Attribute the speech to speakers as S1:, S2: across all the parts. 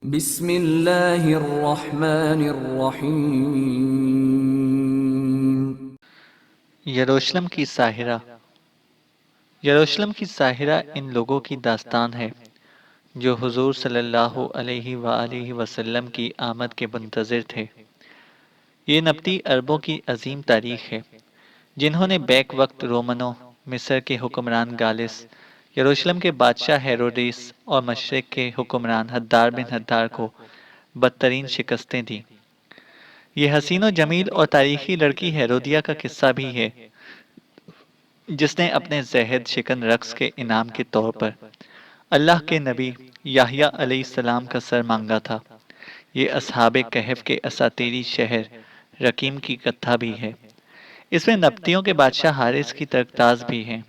S1: بسم اللہ الرحمن الرحیم۔
S2: یروشلم کی ساحرہ۔ یروشلم کی ساحرہ ان لوگوں کی داستان ہے جو حضور صلی اللہ علیہ وآلہ وسلم کی آمد کے منتظر تھے۔ یہ نبطی عربوں کی عظیم تاریخ ہے جنہوں نے بیک وقت رومنوں، مصر کے حکمران گالس، یروشلم کے بادشاہ ہیروڈیس اور مشرق کے حکمران حدار بن حدار کو بدترین شکستیں دیں۔ یہ حسین و جمیل اور تاریخی لڑکی ہیرودیہ کا قصہ بھی ہے جس نے اپنے زہد شکن رقص کے انعام کے طور پر اللہ کے نبی یحییٰ علیہ السلام کا سر مانگا تھا۔ یہ اصحاب کہف کے اساطیری شہر رقیم کی کتھا بھی ہے۔ اس میں نبطیوں کے بادشاہ حارث کی ترکتاز بھی ہے۔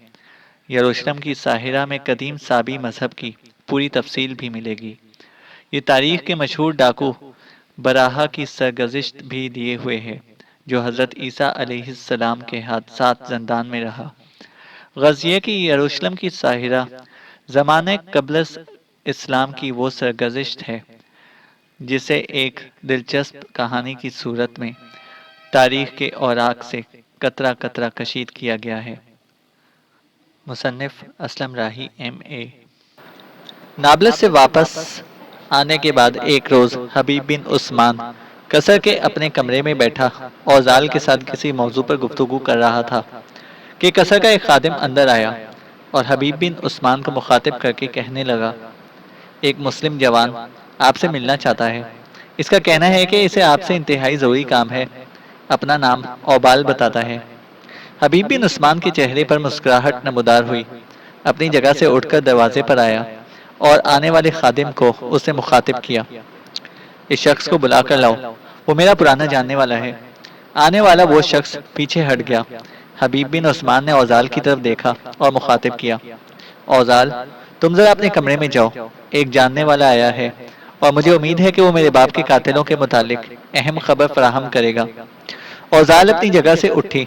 S2: یروشلم کی ساحرہ میں قدیم سابی مذہب کی پوری تفصیل بھی ملے گی۔ یہ تاریخ کے مشہور ڈاکو براہا کی سرگزشت بھی دیے ہوئے ہے جو حضرت عیسیٰ علیہ السلام کے حادثات زندان میں رہا۔ غزیہ کی یروشلم کی ساحرہ زمانہ قبل اسلام کی وہ سرگزشت ہے جسے ایک دلچسپ کہانی کی صورت میں تاریخ کے اوراق سے قطرہ قطرہ کشید کیا گیا ہے۔ مصنف اسلم راہی M.A۔ نابلس سے واپس آنے کے بعد ایک روز حبیب بن عثمان قصر کے اپنے کمرے میں بیٹھا اور زال کے ساتھ کسی موضوع پر گفتگو کر رہا تھا کہ قصر کا ایک خادم اندر آیا اور حبیب بن عثمان کو مخاطب کر کے کہنے لگا، ایک مسلم جوان آپ سے ملنا چاہتا ہے۔ اس کا کہنا ہے کہ اسے آپ سے انتہائی ضروری کام ہے۔ اپنا نام اوبال بتاتا ہے۔ حبیب بن عثمان کے چہرے پر مسکراہٹ نمودار ہوئی۔ اپنی جگہ سے اٹھ کر دروازے پر آیا اور آنے والے خادم کو اس سے مخاطب کیا، اس شخص کو بلا کر لاؤ، وہ میرا پرانا جاننے والا ہے۔ آنے والا وہ شخص پیچھے ہٹ گیا۔ حبیب بن عثمان نے اوزال کی طرف دیکھا اور مخاطب کیا، اوزال تم ذرا اپنے کمرے میں جاؤ، ایک جاننے والا آیا ہے اور مجھے امید ہے کہ وہ میرے باپ کے قاتلوں کے متعلق اہم خبر فراہم کرے گا۔ اوزال اپنی جگہ سے اٹھی،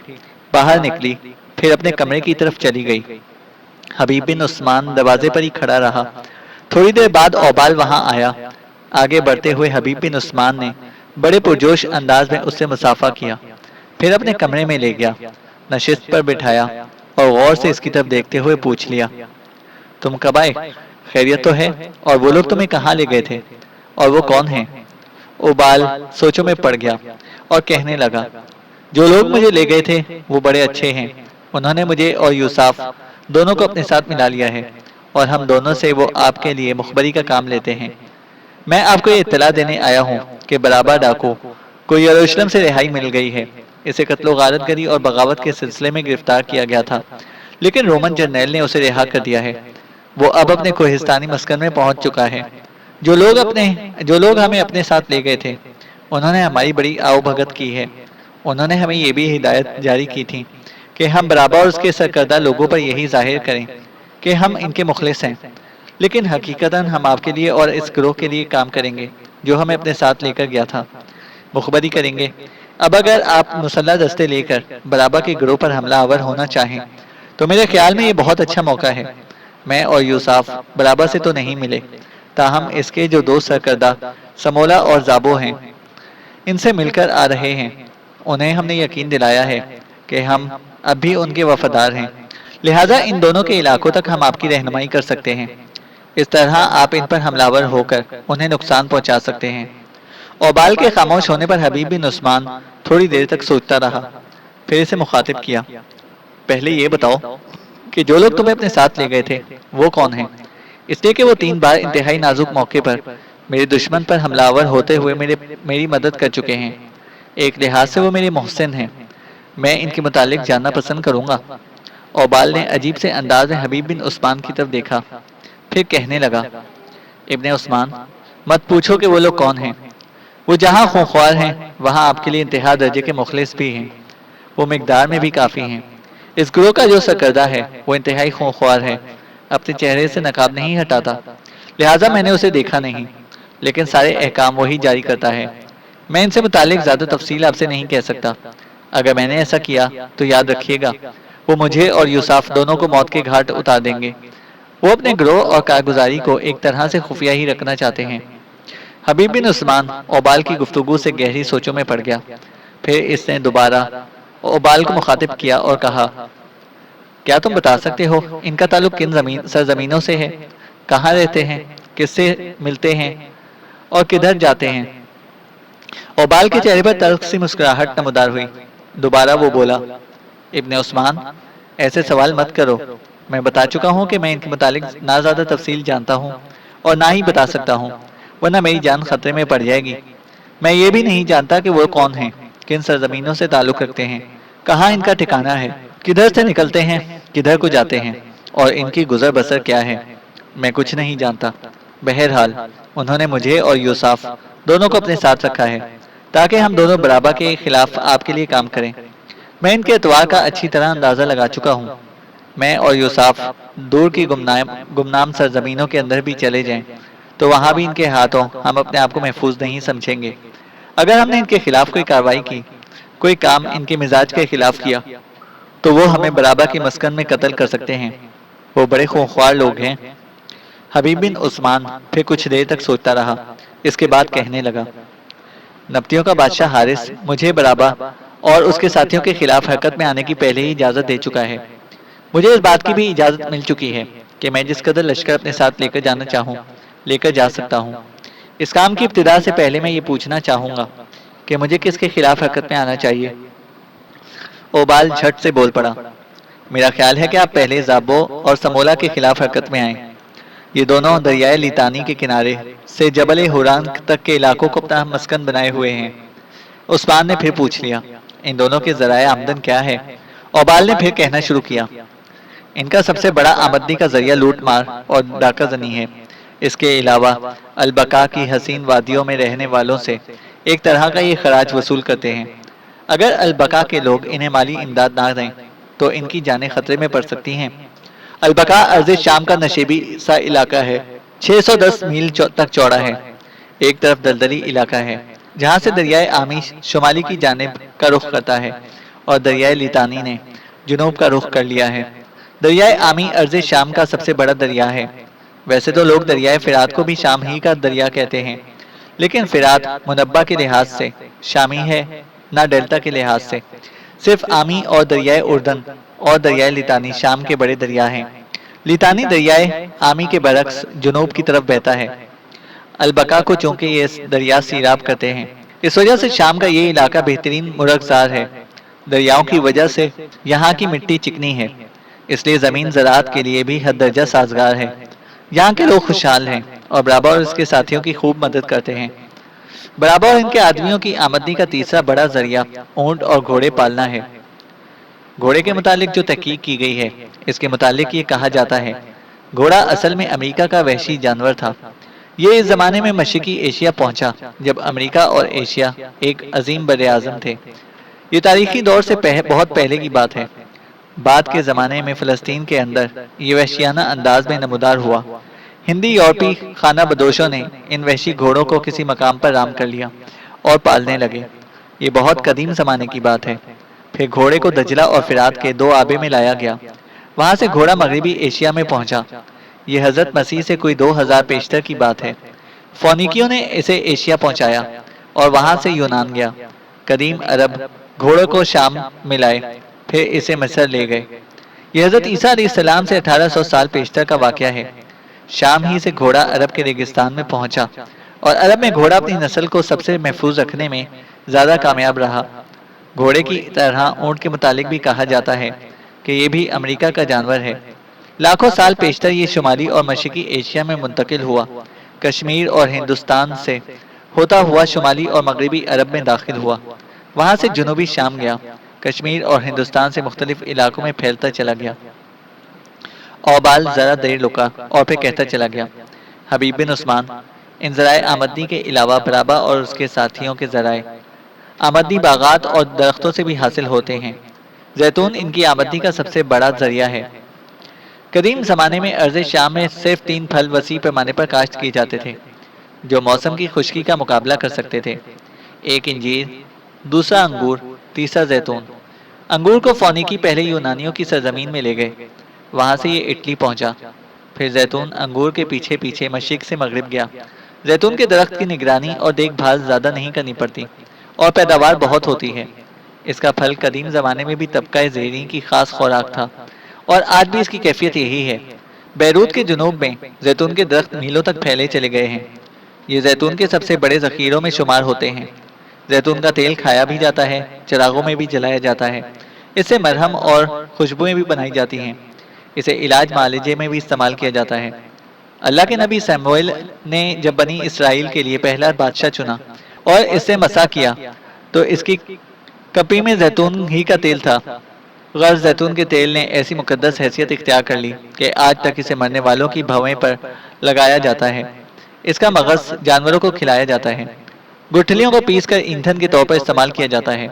S2: باہر نکلی، پھر اپنے کمرے کی طرف چلی گئی۔ حبیب بن عثمان دروازے پر ہی کھڑا رہا۔ تھوڑی دیر بعد اوبال وہاں آیا۔ آگے بڑھتے ہوئے حبیب بن عثمان نے بڑے پرجوش انداز میں اس سے مصافحہ کیا، پھر اپنے کمرے میں لے گیا، نشست پر بٹھایا اور غور سے اس کی طرف دیکھتے ہوئے پوچھ لیا، تم کب آئے؟ خیریت تو ہے؟ اور وہ لوگ تمہیں کہاں لے گئے تھے؟ اور وہ کون ہیں؟ اوبال سوچوں میں پڑ گیا اور کہنے لگا، جو لوگ مجھے لے گئے تھے وہ بڑے اچھے ہیں۔ انہوں نے مجھے اور یوسف دونوں کو اپنے ساتھ ملا لیا ہے اور ہم دونوں سے وہ آپ کے لیے مخبری کا کام لیتے ہیں۔ میں آپ کو یہ اطلاع دینے آیا ہوں کہ برابا ڈاکو کو یروشلم سے رہائی مل گئی ہے۔ اسے قتل و غارت گری اور بغاوت کے سلسلے میں گرفتار کیا گیا تھا، لیکن رومن جرنیل نے اسے رہا کر دیا ہے۔ وہ اب اپنے کوہستانی مسکن میں پہنچ چکا ہے۔ جو لوگ ہمیں اپنے ساتھ لے گئے تھے انہوں نے ہماری بڑی آؤ بھگت کی ہے۔ انہوں نے ہمیں یہ بھی ہدایت جاری کی تھی کہ ہم برابا اور اس کے سرکردہ لوگوں پر یہی ظاہر کریں کہ ہم ان کے مخلص ہیں، لیکن حقیقتاً ہم آپ کے لیے اور اس گروہ کے لیے کام کریں گے جو ہمیں اپنے ساتھ لے کر گیا تھا، مخبری کریں گے۔ اب اگر آپ مسلح دستے لے کر برابا کے گروہ پر حملہ آور ہونا چاہیں تو میرے خیال میں یہ بہت اچھا موقع ہے۔ میں اور یوسف برابا سے تو نہیں ملے، تاہم اس کے جو دو سرکردہ سمولا اور زابو ہیں ان سے مل کر آ رہے ہیں۔ انہیں ہم نے یقین دلایا ہے کہ ہم اب بھی ان کے وفادار ہیں، لہٰذا ان دونوں کے علاقوں تک ہم آپ کی رہنمائی کر سکتے ہیں۔ اس طرح آپ ان پر حملہ آور ہو کر انہیں نقصان پہنچا سکتے ہیں۔ اوبال کے خاموش ہونے پر حبیب بن عثمان تھوڑی دیر تک سوچتا رہا، پھر اسے مخاطب کیا، پہلے یہ بتاؤ کہ جو لوگ تمہیں اپنے ساتھ لے گئے تھے وہ کون ہیں؟ اس لیے کہ وہ 3 بار انتہائی نازک موقع پر میرے دشمن پر حملہ آور ہوتے ہوئے میری مدد کر چکے ہیں۔ ایک لحاظ سے وہ میرے محسن ہیں، میں ان کے متعلق جاننا پسند کروں گا۔ اوبال نے عجیب سے انداز میں حبیب بن عثمان کی طرف دیکھا، پھر کہنے لگا، ابن عثمان مت پوچھو کہ وہ لوگ کون ہیں۔ وہ جہاں خونخوار ہیں وہاں آپ کے لیے انتہا درجے کے مخلص بھی ہیں، وہ مقدار میں بھی کافی ہیں۔ اس گروہ کا جو سرکردہ ہے وہ انتہائی خونخوار ہے، اپنے چہرے سے نقاب نہیں ہٹاتا، لہٰذا میں نے اسے دیکھا نہیں، لیکن سارے احکام وہی جاری کرتا ہے۔ میں ان سے متعلق زیادہ تفصیل آپ سے نہیں کہہ سکتا۔ اگر میں نے ایسا کیا تو یاد رکھیے گا وہ مجھے اور یوسف دونوں کو موت کے گھاٹ اتار دیں گے۔ وہ اپنے گروہ اور کارگزاری کو ایک طرح سے خفیہ ہی رکھنا چاہتے ہیں۔ حبیب بن عثمان اوبال کی گفتگو سے گہری سوچوں میں پڑ گیا۔ پھر اس نے دوبارہ اوبال کو مخاطب کیا اور کہا، کیا تم بتا سکتے ہو ان کا تعلق کن سرزمینوں سے ہے؟ کہاں رہتے ہیں؟ کس سے ملتے ہیں اور کدھر جاتے ہیں؟ اوبال کے چہرے پر تلخ سی مسکراہٹ نمودار ہوئی۔ دوبارہ وہ بولا، ابن عثمان، ایسے سوال مت کرو۔ میں بتا چکا ہوں کہ میں ان کے متعلق نہ زیادہ تفصیل جانتا ہوں اور نہ ہی بتا سکتا ہوں، ورنہ میری جان خطرے میں پڑ جائے گی۔ میں یہ بھی نہیں جانتا کہ وہ کون ہیں، کن سرزمینوں سے تعلق رکھتے ہیں، کہاں ان کا ٹھکانہ ہے، کدھر سے نکلتے ہیں، کدھر کو جاتے ہیں، اور ان کی گزر بسر کیا ہے۔ میں کچھ نہیں جانتا۔ بہرحال انہوں نے مجھے اور یوسف دونوں کو اپنے ساتھ رکھا ہے تاکہ ہم دونوں برابر کے خلاف آپ کے لیے کام کریں۔ میں ان کے اعتبار کا اچھی طرح اندازہ لگا چکا ہوں۔ میں اور یوسف دور کی گمنام سرزمینوں کے اندر بھی چلے جائیں تو وہاں بھی ان کے ہاتھوں ہم اپنے آپ کو محفوظ نہیں سمجھیں گے۔ اگر ہم نے ان کے خلاف کوئی کارروائی کی، کوئی کام ان کے مزاج کے خلاف کیا، تو وہ ہمیں برابر کے مسکن میں قتل کر سکتے ہیں۔ وہ بڑے خونخوار لوگ ہیں۔ حبیب بن عثمان پھر کچھ دیر تک سوچتا رہا، اس کے بعد کہنے لگا، نبطیوں کا بادشاہ حارث مجھے برابر اور اس کے ساتھیوں کے خلاف حرکت میں آنے کی پہلے ہی اجازت دے چکا ہے۔ مجھے اس بات کی بھی اجازت مل چکی ہے کہ میں جس قدر لشکر اپنے ساتھ لے کر جانا چاہوں لے کر جا سکتا ہوں۔ اس کام کی ابتدا سے پہلے میں یہ پوچھنا چاہوں گا کہ مجھے کس کے خلاف حرکت میں آنا چاہیے؟ اوبال جھٹ سے بول پڑا، میرا خیال ہے کہ آپ پہلے زابو اور سمولا کے خلاف حرکت میں آئیں۔ یہ دونوں دریائے لیتانی کے کنارے سے جبل ہوران تک کے علاقوں کو اپنا مسکن بنائے ہوئے ہیں۔ عثمان نے پھر پوچھ لیا، ان دونوں کے ذرائع آمدن کیا ہے؟ اوبال نے پھر کہنا شروع کیا، ان کا سب سے بڑا آمدنی کا ذریعہ لوٹ مار اور ڈاکہ زنی ہے۔ اس کے علاوہ البقاء کی حسین وادیوں میں رہنے والوں سے ایک طرح کا یہ خراج وصول کرتے ہیں۔ اگر البقاء کے لوگ انہیں مالی امداد نہ دیں تو ان کی جانیں خطرے میں پڑ سکتی ہیں۔ البقاء ارض شام کا نشیبی سا علاقہ ہے، 610 میل تک چوڑا ہے۔ ایک طرف دلدلی علاقہ ہے جہاں سے دریائے آمی شمالی کی جانب کا رخ کرتا ہے اور دریائے لیتانی نے جنوب کا رخ کر لیا ہے۔ دریائے آمی ارض شام کا سب سے بڑا دریا ہے۔ ویسے تو لوگ دریائے فرات کو بھی شام ہی کا دریا کہتے ہیں، لیکن فرات منبع کے لحاظ سے شامی ہے، نہ ڈیلٹا کے لحاظ سے۔ صرف آمی اور دریائے اردن اور دریائے لیتانی شام کے بڑے دریا ہیں۔ لیتانی دریائے آمی کے برعکس جنوب کی طرف بہتا ہے۔ البقاء کو چونکہ یہ دریا سیراب کرتے ہیں، اس وجہ سے شام کا یہ علاقہ بہترین مرغزار ہے۔ دریاؤں کی وجہ سے یہاں کی مٹی چکنی ہے، اس لیے زمین زراعت کے لیے بھی حد درجہ سازگار ہے۔ یہاں کے لوگ خوشحال ہیں اور برابر اور اس کے ساتھیوں کی خوب مدد کرتے ہیں۔ برابر اور ان کے آدمیوں کی آمدنی کا تیسرا بڑا ذریعہ اونٹ اور گھوڑے پالنا ہے۔ گھوڑے کے متعلق جو تحقیق کی گئی ہے، اس کے متعلق یہ کہا جاتا ہے، گھوڑا اصل میں امریکہ کا وحشی جانور تھا۔ یہ اس زمانے میں مشرقی ایشیا پہنچا جب امریکہ اور ایشیا ایک عظیم بر اعظم تھے۔ یہ تاریخی دور سے بہت پہلے کی بات ہے۔ بعد کے زمانے میں فلسطین کے اندر یہ وحشیانہ انداز میں نمودار ہوا۔ ہندی یورپی خانہ بدوشوں نے ان وحشی گھوڑوں کو کسی مقام پر رام کر لیا اور پالنے لگے۔ یہ بہت قدیم زمانے کی بات ہے۔ پھر گھوڑے کو دجلہ اور فرات کے دو آبے میں لایا گیا۔ وہاں سے گھوڑا مغربی ایشیا میں پہنچا۔ یہ حضرت مسیح سے کوئی 2000 پیشتر کی بات ہے۔ فونیکیوں نے اسے ایشیا پہنچایا اور وہاں سے یونان گیا۔ قدیم عرب گھوڑوں کو شام میں لائے، پھر اسے مصر لے گئے۔ یہ حضرت عیسیٰ علیہ السلام سے 1800 سال پیشتر کا واقعہ ہے۔ شام ہی سے گھوڑا عرب کے ریگستان میں پہنچا اور عرب میں گھوڑا اپنی نسل کو سب سے محفوظ رکھنے میں زیادہ کامیاب رہا۔ گھوڑے کی طرح اونٹ کے متعلق بھی کہا جاتا ہے کہ یہ بھی امریکہ کا جانور ہے۔ لاکھوں سال پیشتر یہ شمالی اور مشرقی ایشیا میں منتقل ہوا، کشمیر اور ہندوستان سے ہوتا ہوا شمالی اور مغربی عرب میں داخل ہوا، وہاں سے جنوبی شام گیا، کشمیر اور ہندوستان سے مختلف علاقوں میں پھیلتا چلا گیا۔ اوبال ذرا دیر رکا اور پھر کہتا چلا گیا، حبیب بن عثمان، ان ذرائع آمدنی کے علاوہ برابا اور اس کے ساتھیوں کے ذرائع آمدنی باغات اور درختوں سے بھی حاصل ہوتے ہیں۔ زیتون ان کی آمدنی کا سب سے بڑا ذریعہ ہے۔ قدیم زمانے میں ارض شام میں صرف 3 پھل وسیع پیمانے پر کاشت کیے جاتے تھے جو موسم کی خشکی کا مقابلہ کر سکتے تھے۔ ایک انجیر، دوسرا انگور، تیسرا زیتون۔ انگور کو فونیکی پہلے یونانیوں کی سرزمین میں لے گئے، وہاں سے یہ اٹلی پہنچا۔ پھر زیتون انگور کے پیچھے پیچھے مشرق سے مغرب گیا، زیتون کے درخت کی نگرانی اور دیکھ بھال زیادہ نہیں کرنی پڑتی اور پیداوار بہت ہوتی ہے۔ اس کا پھل قدیم زمانے میں بھی طبقہ زیریں کی خاص خوراک تھا اور آج بھی اس کی کیفیت یہی ہے۔ بیروت کے جنوب میں زیتون کے درخت میلوں تک پھیلے چلے گئے ہیں۔ یہ زیتون کے سب سے بڑے ذخیروں میں شمار ہوتے ہیں۔ زیتون کا تیل کھایا بھی جاتا ہے، چراغوں میں بھی جلایا جاتا ہے۔ اس سے مرہم اور خوشبوئیں بھی بنائی جاتی ہیں۔ اسے علاج معالجے میں بھی استعمال کیا جاتا ہے۔ اللہ کے نبی سیموئیل نے جب بنی اسرائیل کے لیے پہلا بادشاہ چنا اور اس سے مسح کیا تو اس کی کپی میں زیتون ہی کا تیل تھا۔ غرض زیتون کے تیل نے ایسی مقدس حیثیت اختیار کر لی کہ آج تک اسے مرنے والوں کی بھویں پر لگایا جاتا ہے۔ اس کا مغز جانوروں کو کھلایا جاتا ہے۔ گٹھلیوں کو پیس کر ایندھن کے طور پر استعمال کیا جاتا ہے۔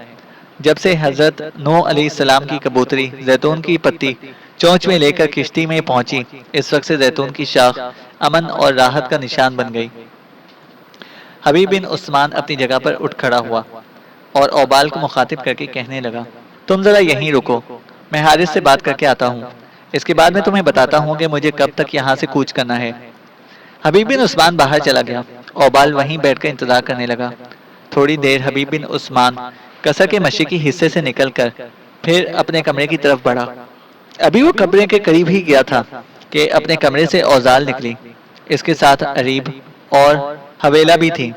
S2: جب سے حضرت نوح علیہ السلام کی کبوتری زیتون کی پتی چونچ میں لے کر کشتی میں پہنچی، اس وقت سے زیتون کی شاخ امن اور راحت کا نشان بن گئی۔ حبیب بن عثمان اپنی جگہ پر اٹھ کھڑا ہوا اور اوبال کو مخاطب کر کے کہنے لگا، تم ذرا یہیں رکو، میں حارث سے بات کر کے آتا ہوں۔ اس کے بعد میں تمہیں بتاتا ہوں کہ مجھے کب تک یہاں سے کوچ کرنا ہے۔ حبیب بن عثمان باہر چلا گیا۔ اوبال وہیں بیٹھ کر انتظار کرنے لگا۔ تھوڑی دیر حبیب بن عثمان قصر کے مشرقی حصے سے نکل کر پھر اپنے کمرے کی طرف بڑھا۔ ابھی وہ کمرے کے قریب ہی گیا تھا کہ اپنے کمرے سے اوزال نکلی۔ اس کے ساتھ اریب اور حویلہ بھی تھی۔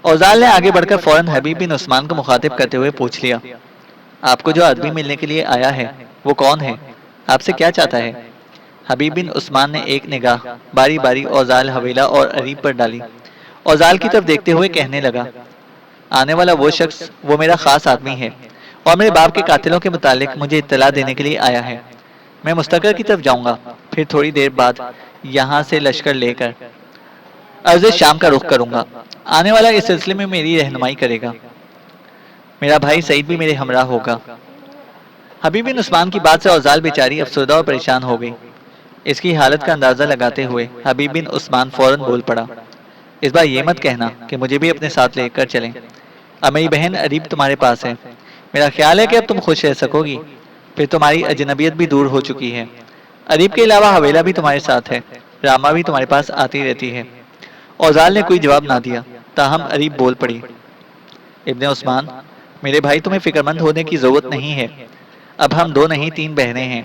S2: اوزال نے آگے بڑھ کر فوراً حبیب بن عثمان کو مخاطب کرتے ہوئے پوچھ لیا، آپ کو جو آدمی ملنے کے لیے آیا ہے وہ کون ہے؟ آپ سے کیا چاہتا ہے؟ حبیب بن عثمان نے ایک نگاہ باری باری اوزال، حویلہ اور اریب پر ڈالی۔ اوزال کی طرف دیکھتے ہوئے کہنے لگا، آنے والا وہ شخص وہ میرا خاص آدمی ہے اور میرے باپ کے قاتلوں کے متعلق مجھے اطلاع دینے کے لیے آیا ہے۔ میں مستقر کی طرف جاؤں گا، پھر تھوڑی دیر بعد یہاں سے لشکر لے کر ارض شام کا رخ کروں گا۔ آنے والا اس سلسلے میں میری رہنمائی کرے گا۔ میرا بھائی سعید بھی میرے ہمراہ ہوگا۔ حبیب بن عثمان کی بات سے اوزال بیچاری افسردہ اور پریشان ہو گئی۔ اس کی حالت کا اندازہ لگاتے ہوئے حبیب بن عثمان فوراً بول پڑا، اس بار یہ مت کہنا کہ مجھے بھی اپنے ساتھ لے کر چلیں۔ اب میری بہن اریب تمہارے پاس ہے، میرا خیال ہے کہ اب تم خوش رہ سکو گی، پھر تمہاری اجنبیت بھی دور ہو چکی ہے۔ اریب کے علاوہ حویلہ بھی تمہارے ساتھ ہے، راما بھی تمہارے پاس آتی رہتی ہے۔ اوزال نے کوئی جواب نہ دیا، تاہم اریب بول پڑی، ابن عثمان، میرے بھائی تمہیں فکر مند ہونے کی ضرورت نہیں ہے۔ اب ہم دو نہیں تین بہنیں ہیں،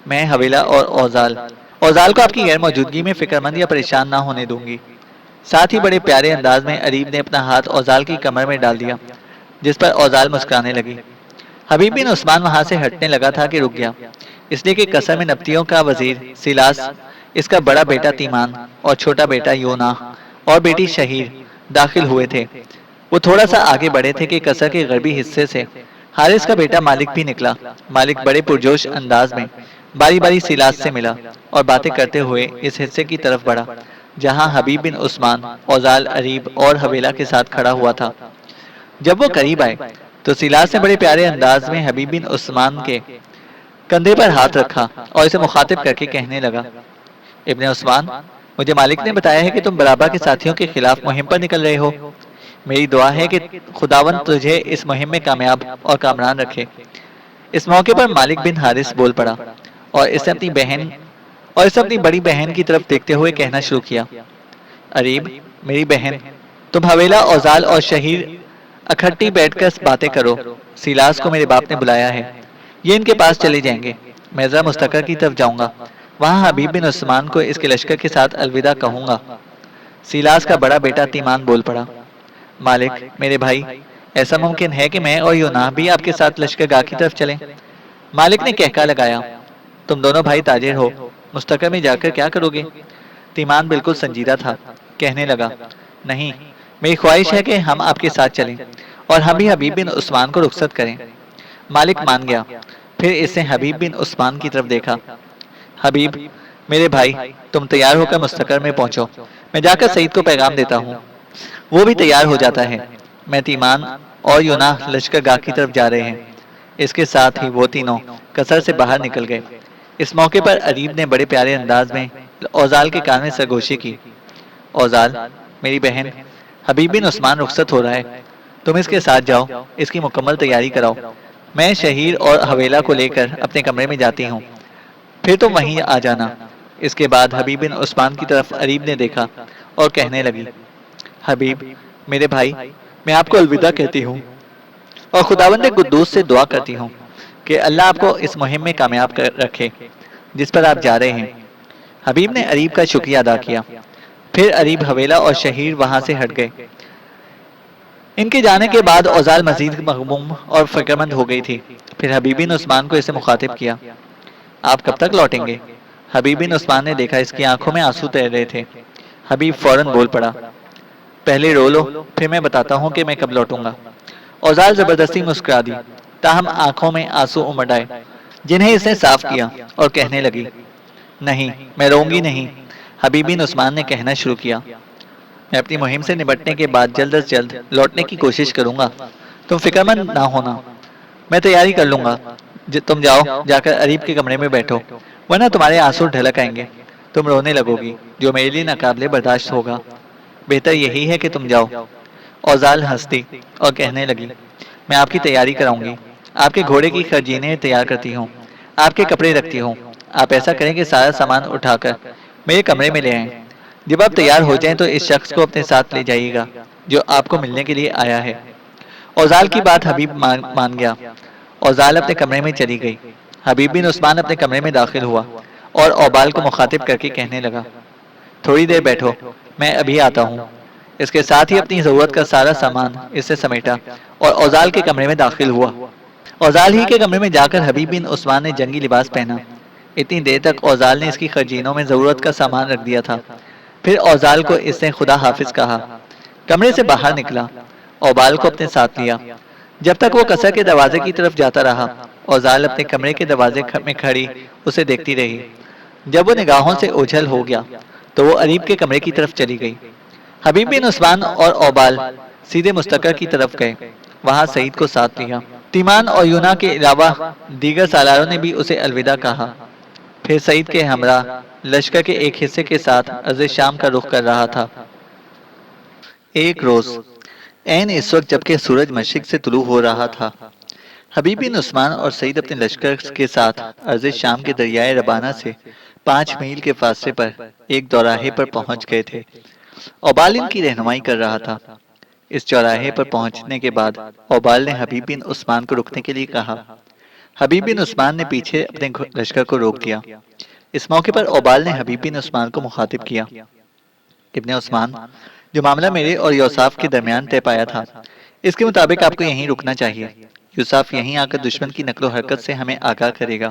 S2: میں، حویلہ اور اوزال۔ اوزال کو آپ کی غیر موجودگی میں فکر مند یا پریشان نہ ہونے دوں گی۔ ساتھ ہی بڑے پیارے انداز میں اریب نے اپنا ہاتھ اوزال کی کمر میں ڈال دیا، جس پر اوزال مسکرانے لگی۔ حبیب بن عثمان وہاں سے ہٹنے لگا تھا کہ رک گیا، اس لیے کہ قصر میں نبطیوں کا وزیر سیلاس، اس کا بڑا بیٹا تیمان اور چھوٹا بیٹا یونا اور بیٹی شہیر داخل ہوئے تھے۔ وہ تھوڑا سا آگے بڑھے تھے کہ قصر کے غربی حصے سے حارث کا بیٹا مالک بھی نکلا۔ مالک بڑے پرجوش انداز میں باری باری سیلاس سے ملا اور باتیں کرتے ہوئے اس حصے کی طرف بڑھا جہاں حبیب بن عثمان، اوزال، اریب اور حویلہ کے ساتھ کھڑا ہوا تھا۔ جب وہ قریب آئے تو سیلاس نے بڑے پیارے انداز میں حبیب بن عثمان کے کندھے پر ہاتھ رکھا اور اسے مخاطب کر کے کہنے لگا، ابن عثمان، مجھے مالک نے بتایا ہے کہ تم برابا کے ساتھیوں کے خلاف مہم پر نکل رہے ہو۔ میری دعا ہے کہ خداوند تجھے اس مہم میں کامیاب اور کامران رکھے۔ اس موقع پر مالک بن حارث بول پڑا اور اس نے اپنی بڑی بہن کی طرف دیکھتے ہوئے کہنا شروع کیا، اریب، میری بہن، تم حویلہ، اوزال اور شہیر اکٹھی بیٹھ کر باتیں کرو۔ سیلاس کو میرے باپ نے بلایا ہے، یہ ان کے پاس چلے جائیں گے۔ میں ذرا مستقر کی طرف جاؤں گا، وہاں حبیب بن عثمان کو اس کے لشکر کے ساتھ الوداع کہوں گا۔ سیلاس کا بڑا بیٹا تیمان بول پڑا، مالک، میرے بھائی، ایسا ممکن ہے کہ میں اور یونا بھی آپ کے ساتھ لشکر گاہ کی طرف چلیں؟ مالک نے کہکا لگایا، تم دونوں بھائی تاجر ہو، مستقر میں جا کر کیا کرو گے؟ تیمان بالکل سنجیدہ تھا، کہنے لگا، نہیں، میری خواہش ہے کہ ہم آپ کے ساتھ چلیں اور ہم بھی حبیب بن عثمان کو رخصت کریں۔ مالک مان گیا، پھر اس نے حبیب بن عثمان کی طرف دیکھا، حبیب، میرے بھائی، تم تیار ہو کر مستقر میں پہنچو، میں جا کر سعید کو پیغام دیتا ہوں۔ وہ بھی تیار ہو جاتا ہے۔ میں، تیمان اور یونا لشکر گاہ کی طرف جا رہے ہیں۔ اس کے ساتھ ہی وہ تینوں قصر سے باہر نکل گئے۔ اس موقع پر اریب نے بڑے پیارے انداز میں اوزال کے کان میں سرگوشی کی، اوزال، میری بہن، حبیب بن عثمان رخصت ہو رہا ہے، تم اس کے ساتھ جاؤ، اس کی مکمل تیاری کراؤ۔ میں شہیر اور حویلہ کو لے کر اپنے کمرے میں جاتی ہوں، پھر تم وہیں آ جانا۔ اس کے بعد حبیب بن عثمان کی طرف اریب نے دیکھا اور کہنے لگی، حبیب میرے بھائی، میں آپ کو الوداع کہتی ہوں اور خداوند قدوس سے دعا کرتی ہوں کہ اللہ آپ کو اس مہم میں کامیاب کر رکھے جس پر آپ جا رہے ہیں۔ حبیب نے اریب کا شکریہ ادا کیا۔ پھر اریب حویلہ اور شہیر وہاں سے ہٹ گئے۔ ان کے جانے کے بعد اوزال مزید مغموم اور فکرمند ہو گئی تھی۔ پھر حبیب بن عثمان کو اسے مخاطب کیا، آپ کب تک لوٹیں گے؟ حبیب بن عثمان نے دیکھا اس کی آنکھوں میں آنسو تیر رہے تھے۔ حبیب فوراً بول پڑا، پہلے رو لو، پھر میں بتاتا ہوں کہ میں کب لوٹوں گا۔ اوزال زبردستی مسکرا دی، تاہم آنکھوں میں آنسو امڈ آئے جنہیں اس نے صاف کیا اور کہنے لگی، نہیں میں روں گی نہیں۔ حبیب بن عثمان نے کہنا شروع کیا، میں اپنی مہم سے نمٹنے کے بعد جلد از جلد لوٹنے کی کوشش کروں گا، تم فکر مند نہ ہونا، میں تیاری کر لوں گا۔ تم جاؤ، جا کر اریب کے کمرے میں بیٹھو، ورنہ تمہارے آنسو ڈھلک آئیں گے، تم رونے لگو گی، جو میرے لیے ناقابل برداشت ہوگا۔ بہتر یہی ہے کہ تم جاؤ۔ اوزال ہنس دی اور کہنے لگی، میں آپ کی تیاری کراؤں گی، آپ کے گھوڑے کی خرجینیں تیار کرتی ہوں، آپ کے کپڑے رکھتی ہوں۔ آپ ایسا کریں کہ سارا سامان اٹھا کر میرے کمرے میں لے آئیں۔ جب آپ تیار ہو جائیں تو اس شخص کو اپنے ساتھ لے جائیے گا جو آپ کو ملنے کے لیے آیا ہے۔ اوزال کی بات حبیب مان گیا۔ اوزال اپنے کمرے میں چلی گئی۔ حبیب بن عثمان اپنے کمرے میں داخل ہوا اور اوبال کو مخاطب کر کے کہنے لگا، تھوڑی دیر بیٹھو، میں ابھی آتا ہوں۔ اس کے ساتھ ہی اپنی ضرورت کا سارا سامان اس سے سمیٹا اور اوزال کے کمرے میں داخل ہوا۔ اوزال ہی کے کمرے میں جا کر حبیب بن عثمان نے جنگی لباس پہنا۔ اتنی دیر تک اوزال نے اس کی خرجینوں میں ضرورت کا سامان رکھ دیا تھا۔ پھر اوزال کو اس نے خدا حافظ کہا، کمرے سے باہر نکلا، اوبال کو اپنے ساتھ لیا۔ جب تک وہ قصر کے دروازے کی طرف جاتا رہا، اوزال اپنے کمرے کے دروازے میں کھڑی اسے دیکھتی رہی۔ جب وہ نگاہوں سے اوجھل ہو گیا تو وہ اریب کے کمرے کی طرف چلی گئی۔ حبیب بن عثمان اور اوبال سیدھے مستقر کی طرف گئے، وہاں سعید کو ساتھ لیا۔ تیمان اور یونا کے علاوہ دیگر سالاروں نے بھی اسے الوداع کہا۔ پھر سعید کے ہمراہ لشکر کے ایک حصے کے ساتھ ارض شام کا رخ کر رہا تھا۔ ایک روز عین اس وقت جبکہ سورج مشرق سے طلوع ہو رہا تھا، حبیب بن عثمان اور سعید اپنے لشکر کے ساتھ ارض شام کے دریائے ربانہ سے 5 میل کے فاصلے پر ایک دوراہے پر پہنچ گئے تھے۔ اوبال ان کی رہنمائی کر رہا تھا۔ اس چوراہے پر پہنچنے کے بعد اوبال نے حبیب بن عثمان کو رکنے کے لیے کہا۔ حبیب بن عثمان نے پیچھے اپنے لشکر کو روک دیا۔ اس موقع پر اوبال نے حبیب بن عثمان کو مخاطب کیا، ابن عثمان، جو معاملہ میرے اور یوساف کے درمیان طے پایا تھا، اس کے مطابق آپ کو یہیں رکنا چاہیے۔ یوساف یہیں آ کر دشمن کی نقل و حرکت سے ہمیں آگاہ کرے گا۔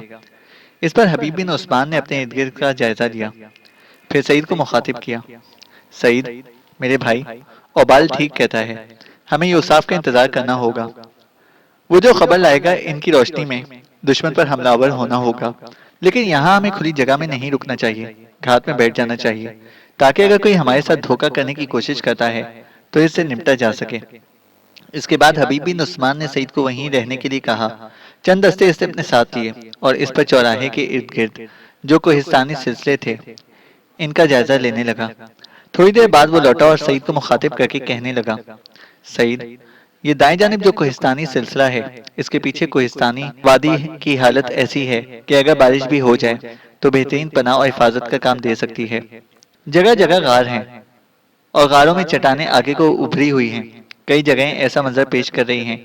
S2: اس پر حبیب بن عثمان نے اپنے ارد گرد کا جائزہ لیا، پھر سعید کو مخاطب کیا، سعید میرے بھائی، اوبال ٹھیک کہتا ہے، ہمیں یوساف کا انتظار کرنا ہوگا۔ وہ جو خبر لائے گا ان کی روشنی میں دشمن پر حملہ آور ہونا ہوگا، لیکن یہاں ہمیں کھلی جگہ میں نہیں رکنا چاہیے، گھات میں بیٹھ جانا چاہیے، تاکہ اگر کوئی ہمارے ساتھ دھوکہ کرنے کی کوشش کرتا ہے تو اس سے نمٹا جا سکے۔ اس کے بعد حبیب بن عثمان نے سعید کو وہیں رہنے کے لیے کہا۔ چند دستے اس نے اپنے ساتھ لیے اور اس پر چوراہے کے ارد گرد جو کوہستانی سلسلے تھے ان کا جائزہ لینے لگا۔ تھوڑی دیر بعد وہ لوٹا اور سعید کو مخاطب کر کے کہنے لگا، سعید، یہ دائیں جانب جو کوہستانی سلسلہ ہے، اس کے پیچھے کوہستانی وادی کی حالت ایسی ہے کہ اگر بارش بھی ہو جائے تو بہترین پناہ اور حفاظت کا کام دے سکتی ہے۔ جگہ جگہ غار ہیں اور غاروں میں چٹانیں آگے کو ابھری ہوئی ہیں۔ کئی جگہیں ایسا منظر پیش کر رہی ہیں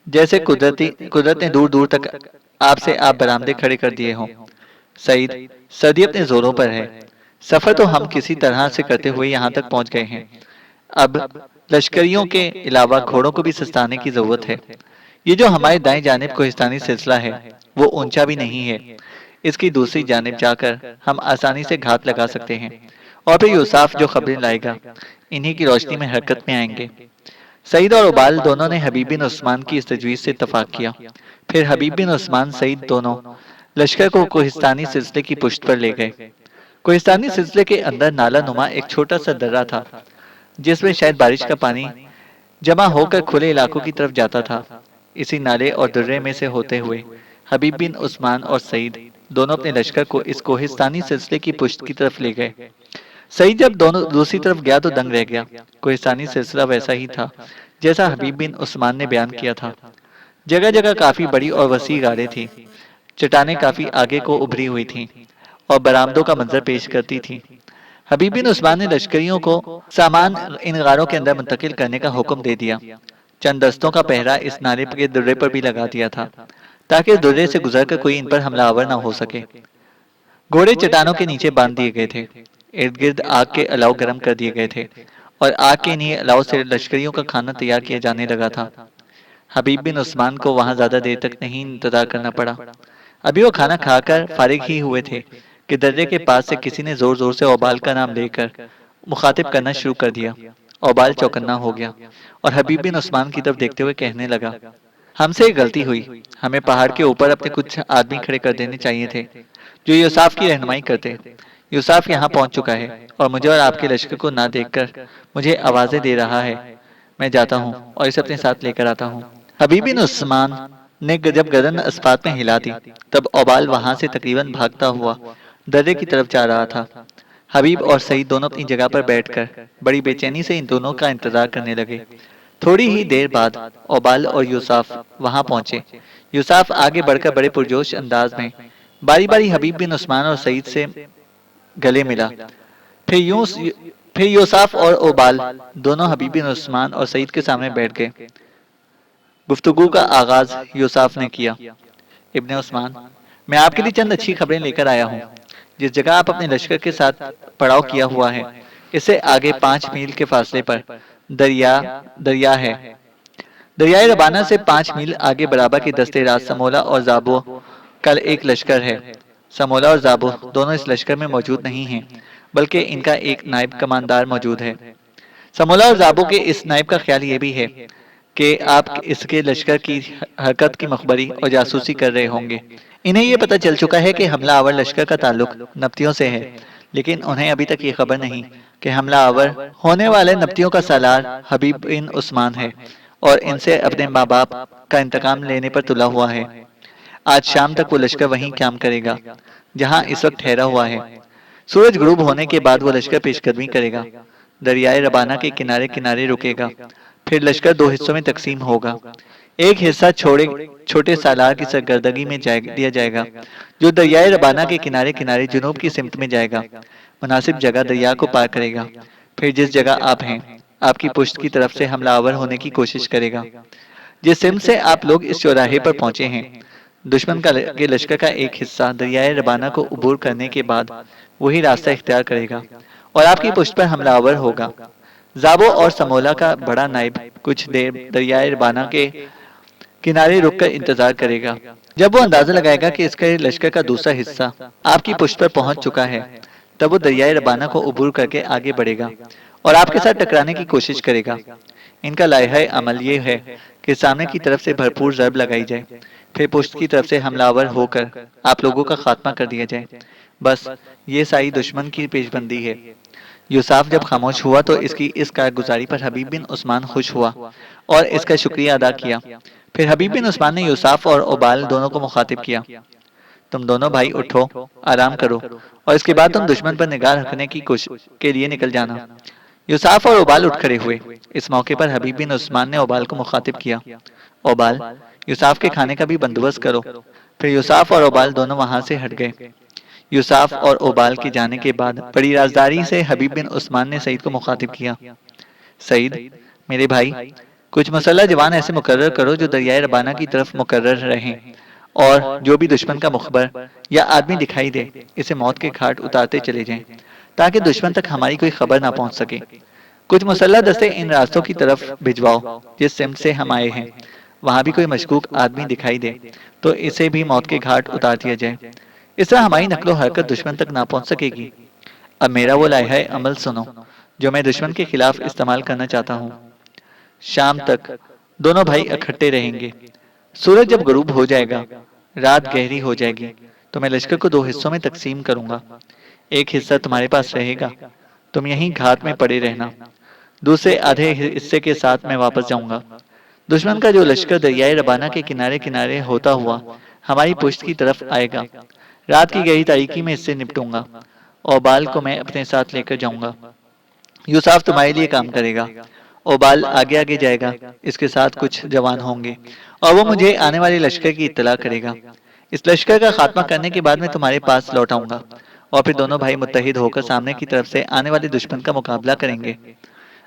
S2: جیسے قدرت نے دور دور تک آپ سے آپ برآمدے کھڑے کر دیے ہوں۔ سعید، سردی اپنے زوروں پر ہے، سفر تو ہم کسی طرح سے کرتے ہوئے یہاں تک پہنچ گئے ہیں، اب لشکریوں کے علاوہ گھوڑوں کو بھی سستانے کی ضرورت ہے۔ یہ جو ہمارے دائیں جانب کوہستانی سلسلہ ہے وہ اونچا بھی نہیں ہے، اس کی دوسری جانب جا کر ہم آسانی سے گھات لگا سکتے ہیں، اور پھر یوساف جو خبریں لائے گا انہی کی روشنی میں حرکت میں آئیں گے۔ سعید اور اوبال دونوں نے حبیب بن عثمان کی اس تجویز سے اتفاق کیا۔ پھر حبیب بن عثمان سعید دونوں لشکر کو کوہستانی سلسلے کی پشت پر لے گئے۔ کوہستانی سلسلے کے اندر نالا نما ایک چھوٹا سا درہ تھا جس میں شاید بارش کا پانی جمع ہو کر کھلے علاقوں کی طرف جاتا تھا۔ اسی نالے اور درے میں سے ہوتے ہوئے حبیب بن عثمان اور سعید دونوں اپنے لشکر کو اس کوہستانی سلسلے کی پشت کی طرف لے گئے۔ سعید جب دوسری طرف گیا تو دنگ رہ گیا۔ کوہستانی سلسلہ ویسا ہی تھا جیسا حبیب بن عثمان نے بیان کیا تھا۔ جگہ جگہ کافی بڑی اور وسیع غاریں تھیں، چٹانیں کافی آگے کو ابھری ہوئی تھیں اور برآمدوں کا منظر پیش کرتی تھیں۔ حبیب بن عثمان نے لشکریوں کو سامان ان غاروں کے اندر منتقل کرنے کا حکم دے دیا۔ چند دستوں کا پہرا اس نالے کے درے پر بھی لگا دیا تھا تاکہ اس درے سے گزر کر کوئی ان پر حملہ آور نہ ہو سکے۔ گھوڑے چٹانوں کے نیچے باندھ دیے گئے تھے، ارد گرد آگ کے الاؤ گرم کر دیے گئے تھے اور آگ کے انہی الاؤ سے لشکریوں کا کھانا تیار کیا جانے لگا تھا۔ حبیب بن عثمان کو وہاں زیادہ دیر تک نہیں انتظار کرنا پڑا۔ ابھی وہ کھانا کھا کر فارغ ہی ہوئے تھے کہ درے کے پاس سے کسی نے زور زور سے اوبال کا نام لے کر مخاطب کرنا شروع کر دیا۔ اوبال چوکنا ہو گیا اور حبیب بن عثمان کی طرف دیکھتے ہوئے کہنے لگا، ہم سے ایک غلطی ہوئی، ہمیں پہاڑ کے اوپر اپنے کچھ آدمی کھڑے کر دینے چاہیے تھے جو یوساف کی رہنمائی کرتے۔ یوساف یہاں پہنچ چکا ہے اور مجھے اور آپ کے لشکر کو نہ دیکھ کر مجھے آوازیں دے رہا ہے۔ میں جاتا ہوں اور اسے اپنے ساتھ لے کر آتا ہوں۔ حبیب بن عثمان نے جب گردن اسپات میں ہلا دی تب اوبال وہاں سے تقریباً بھاگتا ہوا درے کی طرف جا رہا تھا۔ حبیب اور سعید دونوں اپنی جگہ پر بیٹھ کر بڑی بے چینی سے ان دونوں کا انتظار کرنے لگے۔ تھوڑی ہی دیر بعد اوبال اور یوساف وہاں پہنچے۔ یوساف آگے بڑھ کر بڑے پرجوش انداز میں باری باری حبیب بن عثمان اور سعید سے گلے ملا۔ پھر یوساف اور اوبال دونوں حبیب بن عثمان اور سعید کے سامنے بیٹھ گئے۔ گفتگو کا آغاز یوساف نے کیا۔ ابن عثمان، میں آپ کے لیے چند اچھی خبریں لے کر آیا ہوں۔ جس جگہ آپ اپنے لشکر کے ساتھ پڑاؤ کیا ہوا ہے اس سے آگے 5 میل کے فاصلے پر دریا ہے۔ دریائے ربانہ سے 5 میل آگے برابر کے دستے راز سمولا اور زابو کا ایک لشکر ہے۔ سمولا اور زابو دونوں اس لشکر میں موجود نہیں ہیں بلکہ ان کا ایک نائب کماندار موجود ہے۔ سمولا اور زابو کے اس نائب کا خیال یہ بھی ہے کہ آپ اس کے لشکر کی حرکت کی مخبری اور جاسوسی کر رہے ہوں گے۔ انہیں یہ پتہ چل چکا ہے کہ حملہ آور لشکر کا تعلق نبطیوں سے ہے، لیکن انہیں ابھی تک یہ خبر نہیں کہ حملہ آور ہونے والے نبطیوں کا سالار حبیب بن عثمان ہے اور ان سے اپنے ماں باپ کا انتقام لینے پر تلا ہوا ہے۔ آج شام تک وہ لشکر وہیں قیام کرے گا جہاں اس وقت ٹھہرا ہوا ہے۔ سورج غروب ہونے کے بعد وہ لشکر پیش قدمی کرے گا، دریائے ربانہ کے کنارے کنارے رکے گا، پھر لشکر 2 حصوں میں تقسیم ہوگا۔ ایک حصہ چھوٹے سالار کی سرگردگی میں دیا جائے گا جو دریائے ربانہ کے کنارے کنارے جنوب کی سمت میں جائے گا، مناسب جگہ دریا کو پار کرے گا، پھر جس جگہ آپ ہیں آپ کی پشت کی طرف سے حملہ آور ہونے کی کوشش کرے گا۔ جس سمت سے آپ لوگ اس چوراہے پر پہنچے ہیں، دشمن کے لشکر کا ایک حصہ دریائے ربانہ کو عبور کرنے کے بعد وہی راستہ اختیار کرے گا اور آپ کی پشت پر حملہ آور ہوگا۔ زابو اور سمولا کا بڑا نائب کچھ دیر دریائے ربانہ کے کنارے رک کر انتظار کرے گا۔ جب وہ اندازہ لگائے گا کہ اس کے لشکر کا دوسرا حصہ آپ کی پشت پر پہنچ چکا ہے تب وہ دریائے ربانہ کو عبور کر کے آگے بڑھے گا اور آپ کے ساتھ ٹکرانے کی کوشش کرے گا۔ ان کا لائحہ عمل یہ ہے کہ سامنے کی طرف سے بھرپور ضرب لگائی جائے، پھر پشت کی طرف سے حملہ آور ہو کر آپ لوگوں کا خاتمہ کر دیا جائے۔ بس یہ ساری دشمن کی پیش بندی ہے۔ یوساف جب خاموش ہوا تو اس کی اس کارگزاری پر حبیب بن عثمان خوش ہوا اور اس کا شکریہ ادا کیا۔ پھر حبیب بن عثمان نے یوساف اور اوبال دونوں کو مخاطب کیا، تم دونوں بھائی اٹھو، آرام کرو اور اس کے بعد تم دشمن پر نگاہ رکھنے کی کوشش کے لیے نکل جانا۔ یوساف اور اوبال اٹھ کھڑے ہوئے۔ اس موقع پر حبیب بن عثمان نے اوبال کو مخاطب کیا، اوبال، یوساف کے کھانے کا بھی بندوبست کرو۔ پھر یوساف اور اوبال دونوں وہاں سے ہٹ گئے۔ یوساف اور اوبال کے جانے کے بعد بڑی رازداری سے حبیب بن عثمان نے سعید کو مخاطب کیا، سعید میرے بھائی، کچھ مسلح جوان ایسے مقرر کرو جو دریائے ربانہ کی طرف مقرر رہیں اور جو بھی دشمن کا مخبر یا آدمی دکھائی دے اسے موت کے گھاٹ اتارتے چلے جائیں تاکہ دشمن تک ہماری کوئی خبر نہ پہنچ سکے۔ کچھ مسلح دستے ان راستوں کی طرف بھجواؤ جس سمت سے ہم آئے ہیں، وہاں بھی کوئی مشکوک آدمی دکھائی دے تو اسے بھی موت کے گھاٹ اتار دیا جائے، اس طرح ہماری نقل و حرکت دشمن تک نہ پہنچ سکے گی۔ اب میرا وہ لائحہ عمل سنو جو میں دشمن کے خلاف استعمال کرنا چاہتا ہوں۔ شام تک دونوں بھائی اکٹھے رہیں گے۔ سورج جب غروب ہو جائے گا، رات گہری ہو جائے گی تو میں لشکر کو 2 حصوں میں تقسیم کروں گا۔ ایک حصہ تمہارے پاس رہے گا، تم یہیں گھاٹ میں پڑے رہنا، دوسرے آدھے حصے کے ساتھ میں واپس جاؤں گا۔ دشمن کا جو لشکر دریائے ربانہ کے کنارے کنارے ہوتا ہوا ہماری پشت کی طرف آئے گا، رات کی گہری تاریکی میں اس سے نپٹوں گا۔ اوبال کو میں اپنے ساتھ لے کر جاؤں گا، یوساف تمہارے لیے کام کرے گا۔ اوبال آگے آگے جائے گا، اس کے ساتھ کچھ جوان ہوں گے اور وہ مجھے آنے والے لشکر کی اطلاع کرے گا۔ اس لشکر کا خاتمہ کرنے کے بعد میں تمہارے پاس لوٹ آؤں گا اور پھر دونوں بھائی متحد ہو کر سامنے کی طرف سے آنے والے دشمن کا مقابلہ کریں گے۔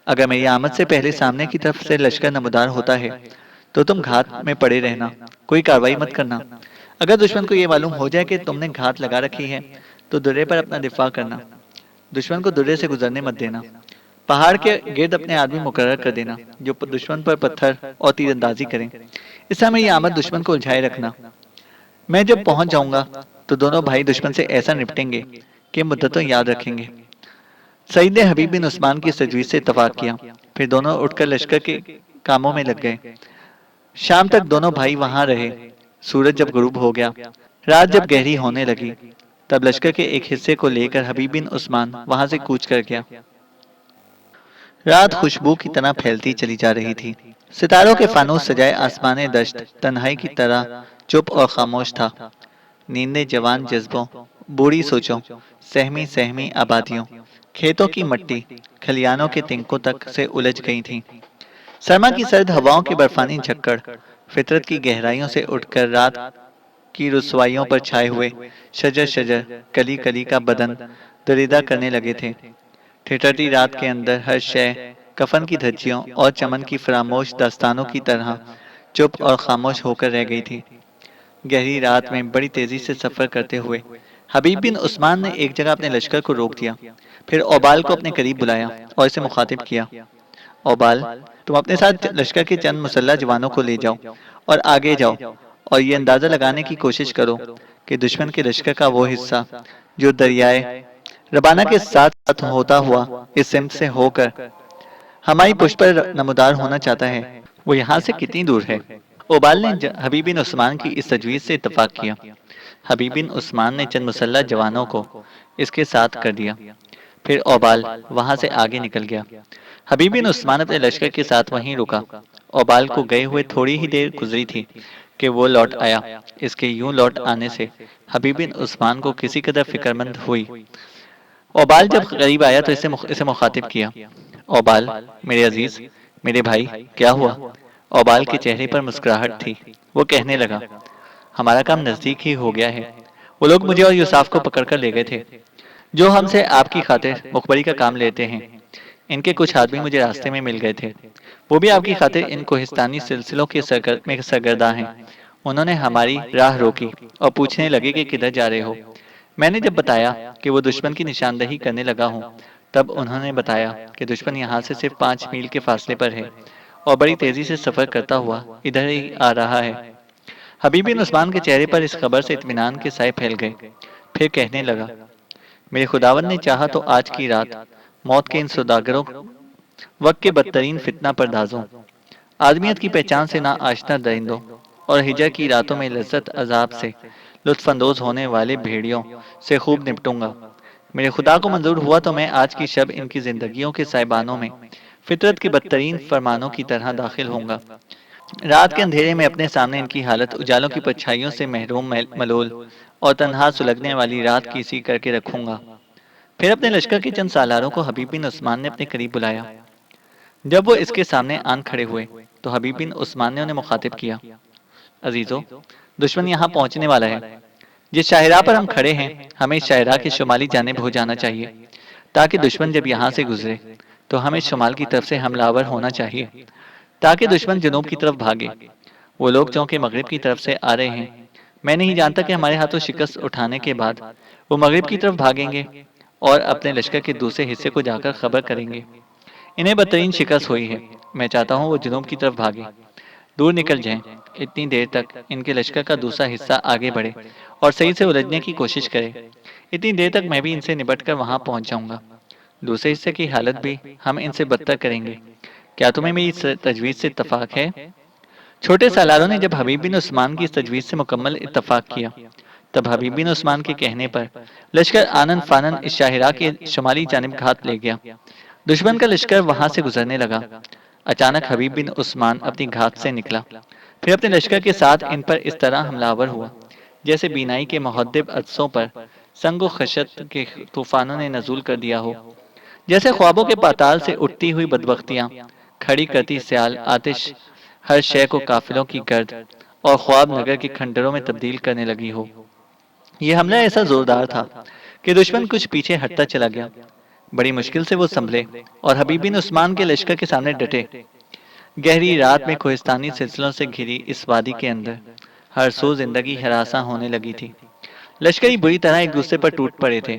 S2: اگر میری آمد سے پہلے سامنے کی طرف سے لشکر نمودار ہوتا ہے تو تم گھات میں پڑے رہنا، کوئی کاروائی مت کرنا۔ اگر دشمن کو یہ معلوم ہو جائے کہ تم نے گھات لگا رکھی ہے تو درے پر اپنا دفاع کرنا، دشمن کو درے سے گزرنے مت دینا۔ پہاڑ کے گرد اپنے آدمی مقرر کر دینا جو دشمن پر پتھر اور تیر اندازی کریں۔ اس طرح میری آمد دشمن کو الجھائے رکھنا۔ میں جب پہنچ جاؤں گا تو دونوں بھائی دشمن سے ایسا نپٹیں گے کہ مدتوں یاد رکھیں گے۔ سعید نے حبیب بن عثمان کی اس تجویز سے اتفاق کیا، پھر دونوں اٹھ کر لشکر کے کاموں میں لگ گئے۔ شام تک دونوں بھائی وہاں رہے۔ سورج جب غروب ہو گیا، رات جب گہری ہونے لگی، تب لشکر کے ایک حصے کو لے کر حبیب بن عثمان وہاں سے کوچ کر گیا۔ رات خوشبو کی طرح پھیلتی چلی جا رہی تھی۔ ستاروں کے فانوس سجائے آسمان دشت تنہائی کی طرح چپ اور خاموش تھا۔ نیندیں جوان جذبوں، بوڑھی سوچوں، سہمی سہمی آبادیوں، کھیتوں کی مٹی، کھلیانوں کے تنکوں تک سے الجھ گئی تھیں۔ سرما کی سرد ہواؤں کی برفانی جھکڑ فطرت کی گہرائیوں سے اٹھ کر رات کی رسوائیوں پر چھائے ہوئے شجر شجر، کلی کلی کا بدن دریدہ کرنے لگے تھے۔ ٹھٹرتی رات کے اندر ہر شے کفن کی دھجیوں اور چمن کی فراموش داستانوں کی طرح چپ اور خاموش ہو کر رہ گئی تھی۔ گہری رات میں بڑی تیزی سے سفر کرتے ہوئے حبیب بن عثمان نے ایک جگہ اپنے لشکر کو روک دیا، پھر اوبال کو اپنے قریب بلایا اور اسے مخاطب کیا۔ اوبال، تم اپنے ساتھ لشکر کے چند مسلح جوانوں کو لے جاؤ اور آگے جاؤ اور یہ اندازہ لگانے کی کوشش کرو کہ دشمن کے لشکر کا وہ حصہ جو دریائے ربانہ کے ساتھ ساتھ ہوتا ہوا اس سمت سے ہو کر ہماری پشت پر نمودار ہونا چاہتا ہے، وہ یہاں سے کتنی دور ہے؟ اوبال نے حبیب بن عثمان کی اس تجویز سے اتفاق کیا۔ حبیب بن عثمان نے چند مسلح جوانوں کو اس کے ساتھ کر دیا، پھر اوبال وہاں سے آگے نکل گیا۔ حبیب بن عثمان اپنے لشکر کے ساتھ وہیں رکا۔ اوبال کو گئے ہوئے تھوڑی ہی دیر گزری تھی کہ وہ لوٹ آیا۔ اس کے یوں لوٹ آنے سے حبیب بن عثمان کو کسی قدر فکر مند ہوئی۔ اوبال جب قریب آیا تو اسے مخاطب کیا۔ اوبال، میرے عزیز، میرے بھائی، کیا ہوا؟ اوبال کے چہرے پر مسکراہٹ تھی۔ وہ کہنے لگا، ہمارا کام نزدیک ہی ہو گیا ہے۔ وہ لوگ مجھے اور یوساف کو پکڑ کر لے گئے تھے جو ہم سے آپ کی خاطر مخبری کا کام لیتے ہیں۔ ان کے کچھ آدمی مجھے راستے میں مل گئے تھے، وہ بھی آپ کی خاطر ان کوہستانی سلسلوں کے میں سرگرداں ہیں۔ انہوں نے ہماری راہ روکی اور پوچھنے لگے کہ کدھر جا رہے ہو۔ میں نے جب بتایا کہ وہ دشمن کی نشاندہی کرنے لگا ہوں، تب انہوں نے بتایا کہ دشمن یہاں سے صرف 5 میل کے فاصلے پر ہے اور بڑی تیزی سے سفر کرتا ہوا ادھر ہی آ رہا ہے۔ حبیب بن عثمان کے چہرے پر اس خبر سے اطمینان کے سائے پھیل گئے، پھر کہنے لگا، میرے خداوند نے چاہا تو آج کی رات موت کے ان سوداگروں وقت کے بدترین فتنہ پردازوں، آدمیت کی پہچان سے نا آشنا درندوں اور ہجر کی راتوں میں لذت عذاب سے لطف اندوز ہونے والے بھیڑیوں سے خوب نپٹوں گا۔ میرے خدا کو منظور ہوا تو میں آج کی شب ان کی زندگیوں کے سائبانوں میں فطرت کے بدترین فرمانوں کی طرح داخل ہوں گا۔ رات کے اندھیرے میں اپنے سامنے ان کی حالت اجالوں کی پرچھائیوں سے محروم ملول اور تنہا سلگنے والی رات کی سی کر کے رکھوں گا۔ پھر اپنے لشکر کے چند سالاروں کو حبیب بن عثمان نے اپنے قریب بلایا۔ جب وہ اس کے سامنے آن کھڑے ہوئے تو حبیب بن عثمان نے انہیں مخاطب کیا، عزیزو، دشمن یہاں پہنچنے والا ہے۔ جس شاہراہ پر ہم کھڑے ہیں ہمیں اس شاہراہ کی شمالی جانب ہو جانا چاہیے تاکہ دشمن جب یہاں سے گزرے تو ہمیں شمال کی طرف سے حملہ آور ہونا چاہیے تاکہ دشمن جنوب کی طرف بھاگے۔ وہ لوگ چونکہ مغرب کی طرف سے آ رہے ہیں، میں نہیں جانتا کہ ہمارے ہاتھوں شکست اٹھانے کے بعد وہ مغرب کی طرف بھاگیں گے اور اپنے لشکر کے دوسرے حصے کو جا کر خبر کریں گے۔ انہیں بدترین شکست ہوئی ہے، میں چاہتا ہوں وہ جنوب کی طرف بھاگے، دور نکل جائیں۔ اتنی دیر تک ان کے لشکر کا دوسرا حصہ آگے بڑھے اور صحیح سے الجھنے کی کوشش کرے، اتنی دیر تک میں بھی ان سے نبٹ کر وہاں پہنچ جاؤں گا۔ دوسرے حصے کی حالت بھی ہم ان سے بدتر کریں گے۔ کیا تمہیں میری تجویز سے اتفاق ہے؟ چھوٹے سالاروں نے جب حبیب بن عثمان کی اس تجویز سے مکمل اتفاق کیا، تب حبیب بن عثمان کے کہنے پر لشکر آنن فانن اس شاہراہ کے شمالی جانب گھات لے گیا۔ دشمن کا لشکر وہاں سے گزرنے لگا۔ اچانک حبیب بن عثمان اپنی گھات سے نکلا، پھر اپنے لشکر کے ساتھ ان پر اس طرح حملہ آور ہوا جیسے بینائی کے محدب عدسوں پر سنگ و خشت کے طوفانوں نے نزول کر دیا ہو، جیسے خوابوں کے پاتال سے اٹھتی ہوئی بدبختیاں کھڑی کرتی سیال آتش ہر شے کو قافلوں کی گرد اور خواب نگر کے کھنڈروں میں تبدیل کرنے لگی ہو۔ یہ حملہ ایسا زوردار تھا کہ دشمن کچھ پیچھے ہٹتا چلا گیا۔ بڑی مشکل سے وہ سنبھلے اور حبیب بن عثمان کے لشکر کے سامنے ڈٹے۔ گہری رات میں کوہستانی سلسلوں سے گھری اس وادی کے اندر ہر سو زندگی ہراساں ہونے لگی تھی۔ لشکری بری طرح ایک دوسرے پر ٹوٹ پڑے تھے۔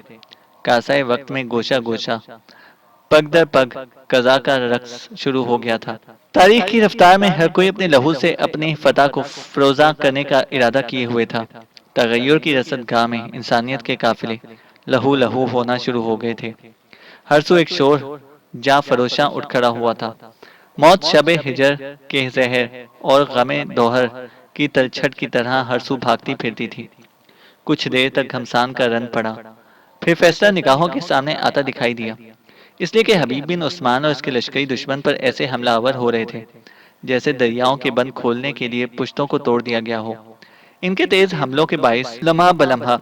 S2: کاسائے وقت میں گوشہ گوشہ، پگ در پگ قضا کا رقص شروع ہو گیا تھا۔ تاریخ کی رفتار میں ہر کوئی اپنے لہو سے اپنی فتح کو فروزاں کرنے کا ارادہ کیے ہوئے تھا۔ تغیر کی رسد گاہ میں انسانیت کے قافلے لہو لہو ہونا شروع ہو گئے تھے۔ ہر سو ایک شور جاں فروشاں اٹھ کھڑا ہوا تھا۔ موت شب ہجر کے زہر اور غم دوہر کی تلچھٹ کی طرح ہر سو بھاگتی پھرتی تھی۔ کچھ دیر تک گھمسان کا رن پڑا، پھر فیصلہ نگاہوں کے سامنے آتا دکھائی دیا، اس لیے کہ حبیب بن عثمان اور اس کے لشکری دشمن پر ایسے حملہ آور ہو رہے تھے جیسے دریاؤں کے بند کھولنے کے لیے پشتوں کو توڑ دیا گیا ہو۔ ان کے تیز حملوں کے باعث لمحہ بلمحہ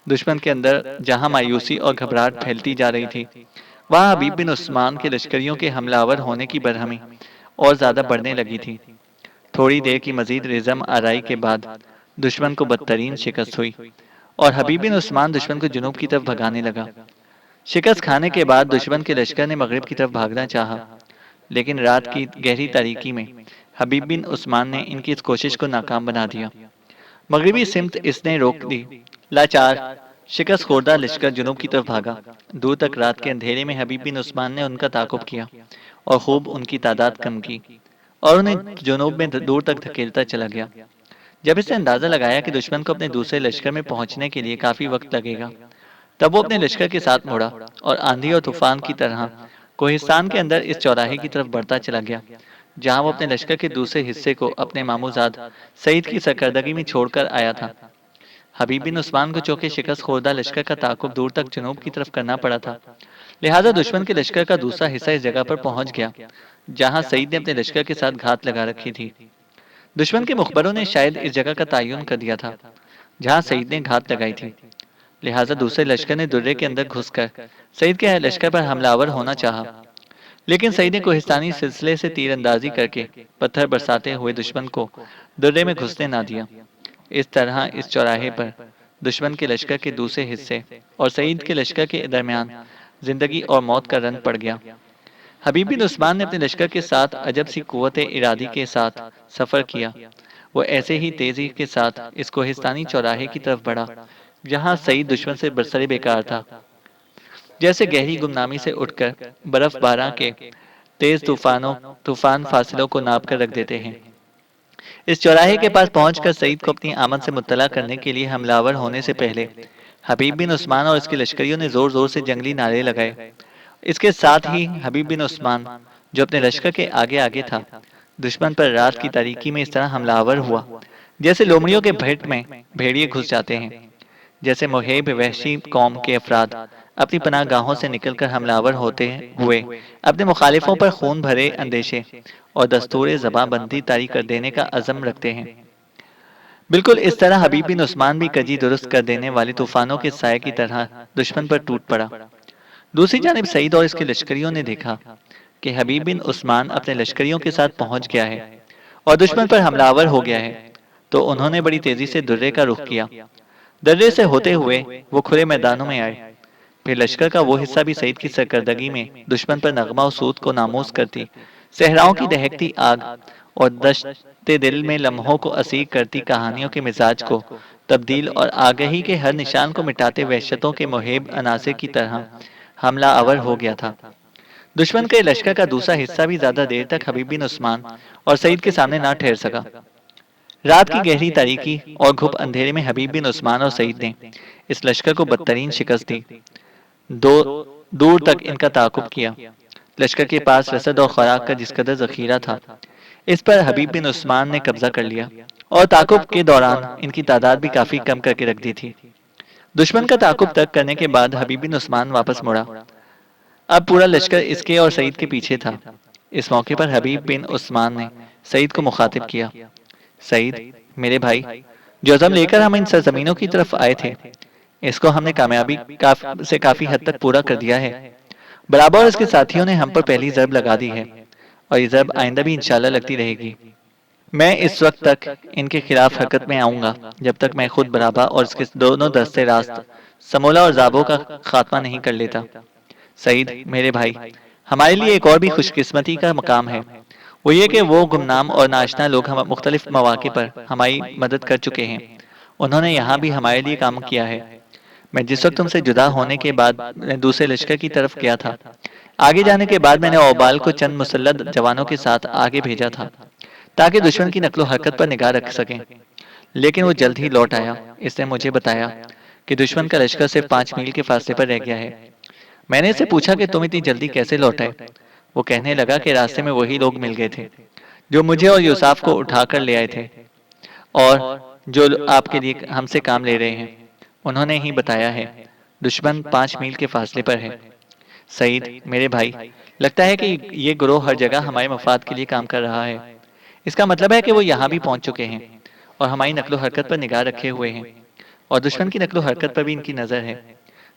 S2: دشمن کے اندر جہاں مایوسی اور گھبراہٹ پھیلتی جا رہی تھی، وہاں حبیب بن عثمان کے لشکریوں کے حملہ آور ہونے کی برہمی اور زیادہ بڑھنے لگی تھی۔ تھوڑی دیر کی مزید رزم آرائی کے بعد دشمن کو بدترین شکست ہوئی اور حبیب بن عثمان دشمن کو جنوب کی طرف بھگانے لگا۔ شکست کھانے کے بعد دشمن کے لشکر نے مغرب کی طرف بھاگنا چاہا، لیکن رات کی گہری تاریکی میں حبیب بن عثمان نے ان کی اس کوشش کو ناکام بنا دیا۔ مغربی سمت اس نے روک دی۔ لاچار شکست خوردہ لشکر جنوب کی طرف بھاگا۔ دور تک رات کے اندھیرے میں حبیب بن عثمان نے ان کا تعاقب کیا اور خوب ان کی تعداد کم کی اور انہیں جنوب میں دور تک دھکیلتا چلا گیا۔ جب اس نے اندازہ لگایا کہ دشمن کو اپنے دوسرے لشکر میں پہنچنے کے لیے کافی وقت لگے گا، تب وہ اپنے لشکر کے ساتھ مڑا اور آندھی اور طوفان کی طرح کوہستان کے اندر اس چوراہے کی طرف بڑھتا چلا گیا جہاں وہ اپنے لشکر کے دوسرے حصے کو اپنے ماموزاد سعید کی سرکردگی میں چھوڑ کر آیا تھا۔ حبیب بن عثمان کو چونکہ شکست خوردہ لشکر کا تعاقب دور تک جنوب کی طرف کرنا پڑا تھا، لہٰذا دشمن کے لشکر کا دوسرا حصہ اس جگہ پر پہنچ گیا جہاں سعید نے اپنے لشکر کے ساتھ گھات لگا رکھی تھی۔ دشمن کے مخبروں نے شاید اس جگہ کا تعین کر دیا تھا جہاں سعید نے گھات لگائی تھی، لہٰذا دوسرے لشکر نے درے کے اندر گھس کر سعید کے لشکر پر حملہ آور ہونا چاہا، لیکن سعید نے کوہستانی سلسلے سے تیر اندازی کر کے پتھر برساتے ہوئے دشمن کو درے میں گھسنے نہ دیا۔ اس طرح اس چوراہے پر دشمن کے لشکر کے دوسرے حصے اور سعید کے لشکر کے درمیان زندگی اور موت کا رن پڑ گیا۔ حبیب بن عثمان نے اپنے لشکر کے ساتھ عجب سی قوت ارادی کے ساتھ سفر کیا۔ وہ ایسے ہی تیزی کے ساتھ اس کوہستانی چوراہے کی طرف بڑھا جہاں سعید دشمن سے برسر بیکار تھا۔ جیسے گہری گمنامی سے اٹھ کر برف باران کے تیز طوفان فاصلوں کو ناپ کر رکھ دیتے ہیں، اس چوراہے کے پاس پہنچ کر سعید کو اپنی آمد سے مطلع کرنے کے لیے حملہ آور ہونے سے پہلے حبیب بن عثمان اور اس کے لشکریوں نے زور زور سے جنگلی نعرے لگائے۔ اس کے ساتھ ہی حبیب بن عثمان جو اپنے لشکر کے آگے آگے تھا، دشمن پر رات کی تاریکی میں اس طرح حملہ آور ہوا جیسے لومڑیوں کے بھیٹ میں بھیڑیے گھس جاتے ہیں۔ جیسے محب وحشی قوم کے افراد اپنی پناہ گاہوں سے نکل کر حملہ آور ہوتے ہوئے اپنے مخالفوں پر خون بھرے اندیشے اور دستور زباں بندی طاری کر دینے کا عزم رکھتے ہیں، بالکل اس طرح حبیب بن عثمان بھی کجی درست کر دینے والے طوفانوں کے سائے کی طرح دشمن پر ٹوٹ پڑا۔ دوسری جانب سعید اور اس کے لشکریوں نے دیکھا کہ حبیب بن عثمان اپنے لشکریوں کے ساتھ پہنچ گیا ہے اور دشمن پر حملہ آور ہو گیا ہے، تو انہوں نے بڑی تیزی سے درے کا رخ کیا۔ درے سے ہوتے ہوئے وہ کھلے میدانوں میں آئے۔ پھر لشکر کا وہ حصہ بھی سعید کی سرکردگی میں دشمن پر نغمہ و سود کو ناموز کرتی، صحراؤں کی دہکتی آگ اور دشت دل میں لمحوں کو اسیر کرتی کہانیوں کے مزاج کو تبدیل اور آگہی کے ہر نشان کو مٹاتے وحشتوں کے محب عناصر کی طرح حملہ آور ہو گیا تھا۔ دشمن کے لشکر کا دوسرا حصہ بھی زیادہ دیر تک حبیب بن عثمان اور سعید کے سامنے نہ ٹھہر سکا۔ رات کی گہری تاریکی اور گھپ اندھیرے میں حبیب بن عثمان اور سعید نے اس لشکر کو بدترین شکست دی۔ دور تک ان کا تعاقب کیا۔ لشکر کے پاس رسد اور خوراک کا جس قدر ذخیرہ تھا، اس پر حبیب بن عثمان نے قبضہ کر لیا اور تعاقب کے دوران ان کی تعداد بھی کافی کم کر کے رکھ دی تھی۔ دشمن کا تعاقب ترک کرنے کے بعد حبیب بن عثمان واپس مڑا۔ اب پورا لشکر اس کے اور سعید کے پیچھے تھا۔ اس موقع پر حبیب بن عثمان نے سعید کو مخاطب کیا، سعید میرے بھائی، جو عزم لے کر ہم ان سرزمینوں کی طرف آئے تھے، اس کو ہم نے کامیابی سے کافی حد تک پورا کر دیا ہے۔ برابر اور اس کے ساتھیوں نے ہم پر پہلی ضرب لگا دی ہے اور یہ ضرب آئندہ بھی انشاءاللہ لگتی رہے گی۔ میں اس وقت تک ان کے خلاف حرکت میں آؤں گا جب تک میں خود برابر اور اس کے دونوں دستے راست سمولہ اور زابو کا خاتمہ نہیں کر لیتا۔ سعید میرے بھائی، ہمارے لیے ایک اور بھی خوش قسمتی کا مقام ہے، وہ یہ کہ وہ گمنام اور ناشنا لوگ ہم مختلف مواقع پر ہماری مدد کر چکے ہیں۔ انہوں نے یہاں بھی ہمارے لیے کام کیا ہے۔ میں جس وقت تم سے جدا ہونے کے بعد میں دوسرے لشکر کی طرف گیا تھا، آگے جانے کے بعد میں نے اوبال کو چند مسلح جوانوں کے ساتھ آگے بھیجا تھا تاکہ دشمن کی نقل و حرکت پر نگاہ رکھ سکیں، لیکن وہ جلد ہی لوٹ آیا۔ اس نے مجھے بتایا کہ دشمن کا لشکر صرف 5 میل کے فاصلے پر رہ گیا ہے۔ میں نے اسے پوچھا کہ تم اتنی جلدی کیسے لوٹ آئے؟ وہ کہنے لگا کہ راستے میں وہی لوگ مل گئے تھے جو مجھے اور یوساف کو اٹھا کر لے آئے تھے، اور جو آپ کے لیے ہم سے کام لے رہے ہیں۔ انہوں نے ہی بتایا ہے، دشمن 5 میل کے فاصلے پر ہے۔ سعید میرے بھائی، لگتا ہے کہ یہ گروہ ہر جگہ ہمارے مفاد کے لیے کام کر رہا ہے۔ اس کا مطلب ہے کہ وہ یہاں بھی پہنچ چکے ہیں اور ہماری نقل و حرکت پر نگاہ رکھے ہوئے ہیں، اور دشمن کی نقل و حرکت پر بھی ان کی نظر ہے،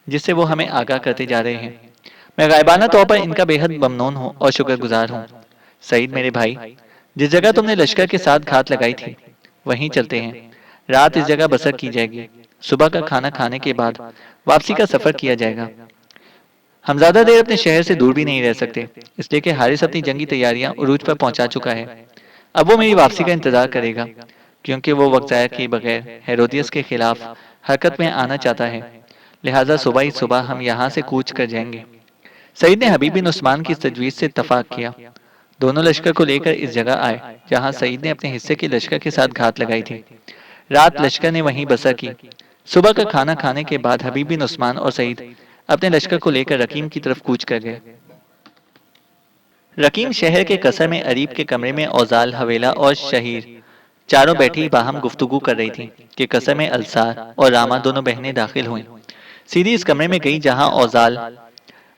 S2: جس سے وہ ہمیں آگاہ کرتے جا رہے ہیں۔ میں غائبانہ طور پر ان کا بے حد ممنون ہوں اور شکر گزار ہوں۔ سعید میرے بھائی، جس جگہ تم نے لشکر کے ساتھ گھات لگائی تھی وہیں چلتے ہیں۔ رات اس جگہ بسر کی جائے گی، صبح کا کھانا کھانے کے بعد واپسی کا سفر کیا جائے گا۔ ہم زیادہ دیر اپنے شہر سے دور بھی نہیں رہ سکتے، اس لیے کہ حارث اپنی جنگی تیاریاں عروج پر پہنچا چکا ہے۔ اب وہ میری واپسی کا انتظار کرے گا، کیونکہ وہ وقت ضائع کیے بغیر ہیرودیس کے خلاف حرکت میں آنا چاہتا ہے، لہٰذا صبح ہی صبح ہم یہاں سے کوچ کر جائیں گے۔ سعید نے حبیب بن عثمان کی اس تجویز سے اتفاق کیا۔ دونوں لشکر کو لے کر اس جگہ آئے جہاں سعید نے اپنے حصے کے لشکر کے ساتھ گھات لگائی تھی۔ رات لشکر نے وہیں بسر کی۔ صبح کا کھانا کھانے کے بعد حبیب بن عثمان اور سعید اپنے لشکر کو لے کر رقیم کی طرف کوچ کر گئے۔ رقیم شہر کے قصر میں اریب کے کمرے میں اوزال، حویلا اور شہیر چاروں بیٹھی باہم گفتگو کر رہی تھی کہ قصر میں السار اور راما دونوں بہنیں داخل ہوئیں۔ سیدھی اس کمرے میں گئی جہاں اوزال،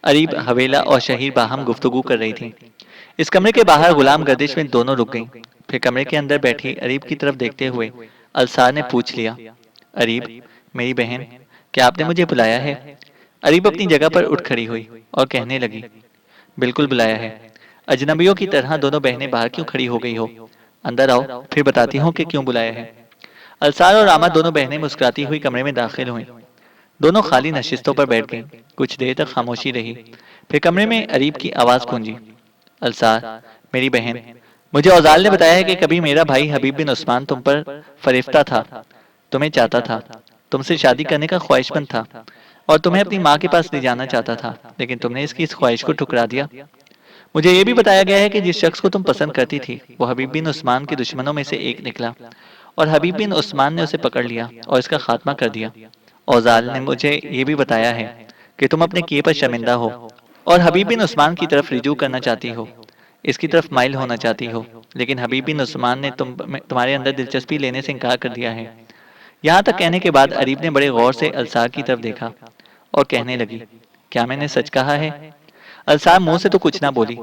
S2: اریب، حویلا اور شہیر باہم گفتگو کر رہی تھیں۔ اس کمرے کے باہر غلام گردش میں دونوں رک گئیں۔ پھر کمرے کے اندر بیٹھی اریب کی طرف دیکھتے ہوئے السار نے پوچھ لیا، اریب میری بہن، کیا آپ نے مجھے بلایا ہے؟ اریب اپنی جگہ پر اٹھ کھڑی ہوئی اور کہنے لگی، بالکل بلایا ہے۔ اجنبیوں کی طرح دونوں بہنیں باہر کیوں کھڑی ہو گئی ہو؟ اندر آؤ، پھر بتاتی ہوں کہ کیوں بلایا ہے۔ السار اور راما دونوں بہنیں مسکراتی ہوئی کمرے میں داخل ہوئیں۔ دونوں خالی نشستوں پر بیٹھ گئیں۔ کچھ دیر تک خاموشی رہی، پھر کمرے میں اریب کی آواز گونجی، السار میری بہن، مجھے اوزال نے بتایا ہے کہ کبھی میرا بھائی حبیب بن عثمان تم پر فریفتہ تھا، تمہیں چاہتا تھا، تم سے شادی کرنے کا خواہش مند تھا اور تمہیں اپنی ماں کے پاس لے جانا چاہتا تھا، لیکن تم نے اس کی اس خواہش کو ٹھکرا دیا۔ مجھے یہ بھی بتایا گیا ہے کہ جس شخص کو تم پسند کرتی تھی وہ حبیب بن عثمان کے دشمنوں میں سے ایک نکلا، اور حبیب بن عثمان نے اسے پکڑ لیا اور اس کا خاتمہ کر دیا۔ اوزال نے مجھے یہ بھی بتایا ہے کہ تم اپنے کیے پر شرمندہ ہو اور حبیب بن عثمان کی طرف رجوع کرنا چاہتی ہو، اس کی طرف مائل ہونا چاہتی ہو، لیکن حبیب بن عثمان نے تمہارے اندر دلچسپی لینے سے انکار کر دیا ہے۔ یہاں تک کہنے کے بعد اریب نے بڑے غور سے السار کی طرف دیکھا اور کہنے لگی، کیا میں نے سچ کہا ہے؟ السار منہ سے تو کچھ نہ بولی۔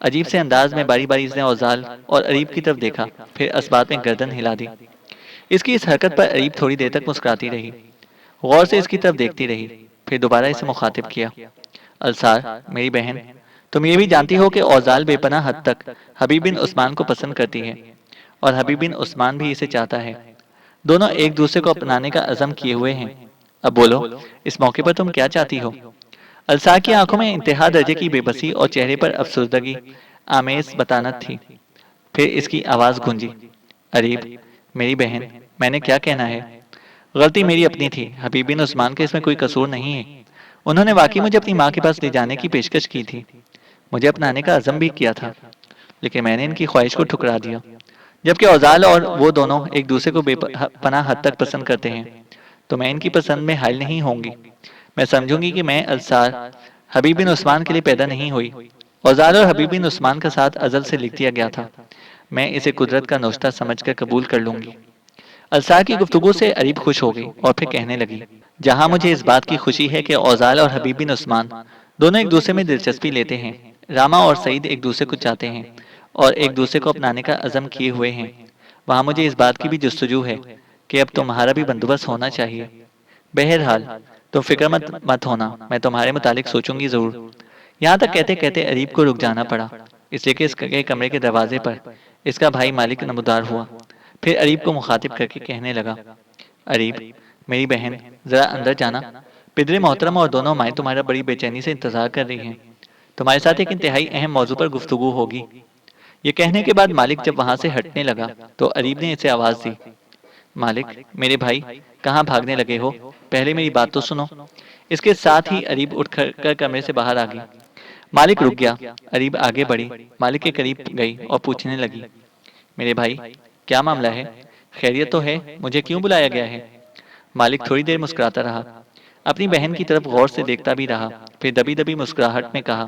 S2: عجیب سے انداز میں باری باری اس نے اوزال اور اریب کی طرف دیکھا، پھر اسبات میں گردن ہلا دی۔ اس کی اس حرکت پر اریب تھوڑی دیر تک مسکراتی رہی، غور سے اس کی طرف دیکھتی رہی، پھر دوبارہ اسے مخاطب کیا، السار میری بہن، تم یہ بھی جانتی ہو کہ اوزال بے پناہ حد تک حبیب بن عثمان کو پسند کرتی ہے اور حبیب بن عثمان بھی اسے چاہتا ہے۔ دونوں ایک دوسرے کو اپنانے کا عزم کیے ہوئے ہیں۔ اب بولو، اس موقع پر تم کیا چاہتی ہو؟ السار کی آنکھوں میں انتہا درجے کی بے بسی اور چہرے پر افسردگی آمیز بطانت تھی۔ پھر اس کی آواز گونجی، اریب میری بہن، میں نے کیا کہنا ہے؟ غلطی میری اپنی تھی، حبیب بن عثمان کے اس میں کوئی قصور نہیں ہے۔ انہوں نے واقعی مجھے اپنی ماں کے پاس لے جانے کی پیشکش کی تھی، مجھے اپنانے کا عزم بھی کیا تھا، لیکن میں نے ان کی خواہش کو ٹھکرا دیا۔ جبکہ اوزال اور وہ دونوں ایک دوسرے کو بے پناہ حد تک پسند کرتے ہیں تو میں ان کی پسند میں حائل نہیں ہوں گی۔ میں سمجھوں گی کہ میں السار حبیب بن عثمان کے لیے پیدا نہیں ہوئی۔ اوزال اور حبیب بن عثمان کا ساتھ ازل سے لکھ دیا گیا تھا، میں اسے قدرت کا نوشتہ سمجھ کر قبول کر لوں گی۔ السار کی گفتگو سے اریب خوش ہو گئی اور پھر کہنے لگی، جہاں مجھے اس بات کی خوشی ہے کہ اوزال اور حبیب بن عثمان دونوں ایک دوسرے میں دلچسپی لیتے ہیں، راما اور سعید ایک دوسرے کو چاہتے ہیں اور ایک دوسرے کو اپنانے کا عزم کیے ہوئے ہیں، وہاں مجھے اس بات کی بھی جستجو ہے کہ اب تمہارا بھی بندوبست ہونا چاہیے۔ بہرحال تم فکر مت ہونا، میں تمہارے متعلق سوچوں گی ضرور۔ یہاں تک کہتے کہتے اریب کو رک جانا پڑا، اس لیے کہ اس کے کمرے کے دروازے پر اس کا بھائی مالک نمودار ہوا۔ پھر اریب کو مخاطب کر کے کہنے لگا، اریب میری بہن، ذرا اندر جانا، پدر محترم اور دونوں مائیں تمہارا بڑی بے چینی سے انتظار کر رہی ہیں، تمہارے ساتھ ایک انتہائی اہم موضوع پر گفتگو ہوگی۔ یہ کہنے کے بعد مالک جب وہاں سے ہٹنے لگا تو اریب نے اسے آواز دی، مالک، میرے بھائی، کہاں بھاگنے لگے ہو؟ پہلے میری بات تو سنو۔ اس کے ساتھ ہی اریب اٹھ کر کمرے سے باہر آ گئی۔ مالک رک گیا، اریب آگے بڑھی، مالک کے قریب گئی اور پوچھنے لگی، میرے بھائی، کیا معاملہ ہے؟ خیریت تو ہے؟ مجھے کیوں بلایا گیا ہے؟ مالک تھوڑی دیر مسکراتا رہا، اپنی بہن کی طرف غور سے دیکھتا بھی رہا، پھر دبی دبی مسکراہٹ میں کہا،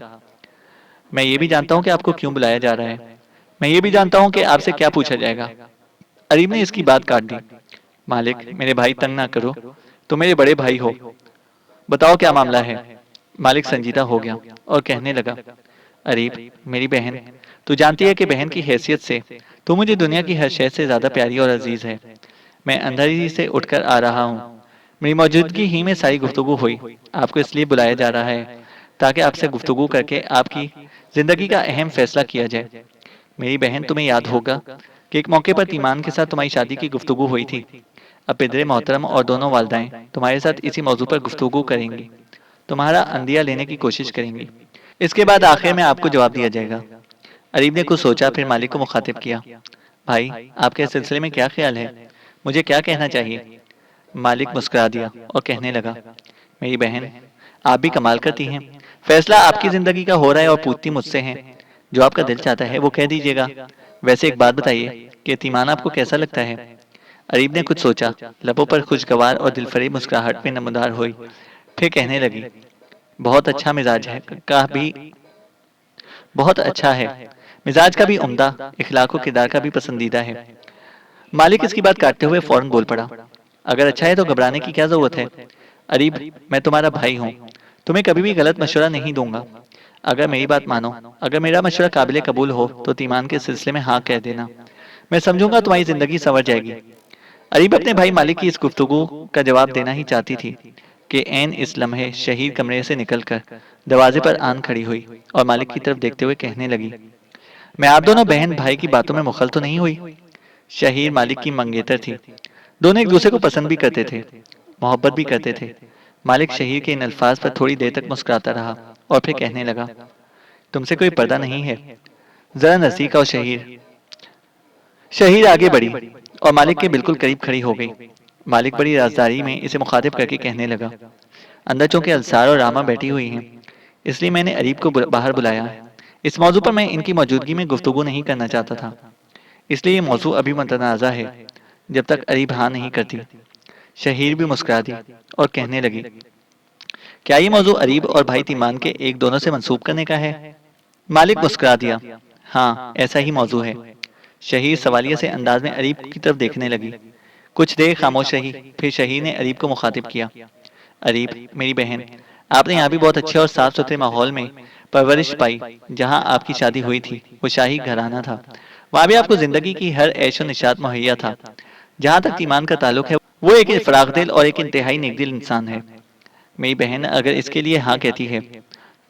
S2: میں یہ بھی جانتا ہوں کہ آپ کو کیوں بلایا جا رہا ہے، میں یہ بھی جانتا ہوں کہ آپ سے کیا پوچھا جائے گا۔ اریب نے اس کی بات کاٹ دی، مالک، میرے بھائی تنگ نہ کرو، تم میرے بڑے بھائی ہو، بتاؤ کیا معاملہ ہے۔ مالک سنجیدہ ہو گیا اور کہنے لگا، اریب، میری بہن، تو جانتی ہے کہ بہن کی حیثیت سے تو مجھے دنیا کی ہر شے سے زیادہ پیاری اور عزیز ہے۔ میں اندھیری سے اٹھ کر آ رہا ہوں، میری موجودگی ہی میں ساری گفتگو ہوئی، آپ کو اس لیے بلایا جا رہا ہے تاکہ آپ سے گفتگو کر کے آپ کی زندگی کا اہم فیصلہ کیا جائے۔ میری بہن، تمہیں یاد ہوگا کہ ایک موقع پر تیمان کے ساتھ تمہاری شادی کی گفتگو ہوئی تھی۔ اب پدر محترم اور دونوں والدائیں تمہارے ساتھ اسی موضوع پر گفتگو کریں گی، تمہارا اندیہ لینے کی کوشش کریں گی، اس کے بعد آخر میں آپ کو جواب دیا جائے گا۔ اریب نے کچھ سوچا، پھر مالک کو مخاطب کیا، بھائی، آپ کے اس سلسلے میں کیا خیال ہے؟ مجھے کیا کہنا چاہیے؟ مالک مسکرا دیا اور کہنے لگا، میری بہن، آپ بھی کمال کرتی ہیں، فیصلہ آپ کی زندگی کا ہو رہا ہے اور پوچھتی مجھ سے ہیں، جو آپ کا دل چاہتا ہے وہ کہہ دیجیے گا۔ ویسے ایک بات بتائیے کہ تیمان آپ کو کیسا لگتا ہے؟ اریب نے کچھ سوچا، لبوں پر خوشگوار اور دل فریب مسکراہٹ میں نمودار ہوئی، پھر کہنے لگی، بہت اچھا مزاج ہے، بھی بہت اچھا ہے، مزاج کا بھی عمدہ، اخلاق و کردار کا بھی پسندیدہ ہے۔ مالک اس کی بات کاٹتے ہوئے فوراً بول پڑا، اگر اچھا ہے تو گھبرانے کی کیا ضرورت ہے؟ اریب، میں تمہارا بھائی ہوں، تمہیں کبھی بھی غلط مشورہ نہیں دوں گا، اگر میری بات مانو، اگر میرا مشورہ قابل قبول ہو تو تیمان کے سلسلے میں ہاں کہہ دینا، میں سمجھوں گا تمہاری زندگی سنور جائے گی۔ اریب اپنے بھائی مالک کی اس گفتگو کا جواب دینا ہی چاہتی تھی کہ عین اس لمحے شہید کمرے سے نکل کر دروازے پر آن کھڑی ہوئی اور مالک کی طرف دیکھتے ہوئے کہنے لگی، میں آپ دونوں بہن بھائی کی باتوں میں مخل تو نہیں ہوئی؟ شہیر مالک کی منگیتر تھی، دونوں ایک دوسرے کو پسند بھی کرتے تھے، محبت بھی کرتے تھے۔ مالک شہیر کے ان الفاظ پر تھوڑی دیر تک مسکراتا رہا اور پھر کہنے لگا، تم سے کوئی پردہ نہیں ہے؟ ذرا نزدیک آؤ شہیر۔ شہیر آگے بڑھی اور مالک کے بالکل قریب کھڑی ہو گئی۔ مالک بڑی رازداری میں اسے مخاطب کر کے کہنے لگا، اندر چونکہ السار اور راما بیٹھی ہوئی ہیں، اس لیے میں نے اریب کو باہر بلایا ہے۔ اس موضوع پر میں ان کی موجودگی میں گفتگو نہیں کرنا چاہتا تھا، اس لیے یہ موضوع ابھی متنازع ہے جب تک اریب ہاں نہیں کرتی۔ شہیر بھی مسکرا دی اور کہنے لگی، کیا یہ موضوع اریب اور بھائی تیمان کے ایک دونوں سے منسوب کرنے کا ہے؟ مالک مسکرا دیا، ہاں، ایسا ہی موضوع ہے۔ شہیر سوالیہ سے انداز میں اریب کی طرف دیکھنے لگی، کچھ دیر خاموش رہی، پھر شہیر نے اریب کو مخاطب کیا، اریب، میری بہن، آپ نے یہاں بھی بہت اچھے اور صاف ستھرے ماحول میں پرورش پائی۔ جہاں آپ کی شادی ہوئی تھی وہ شاہی گھرانہ تھا، وہاں بھی آپ کو زندگی کی ہر عیش و نشاط مہیا تھا۔ جہاں تک تیمان کا تعلق ہے وہ ایک فراخ دل اور ایک انتہائی نیک دل انسان ہے۔ میری بہن اگر اس کے لیے ہاں کہتی ہے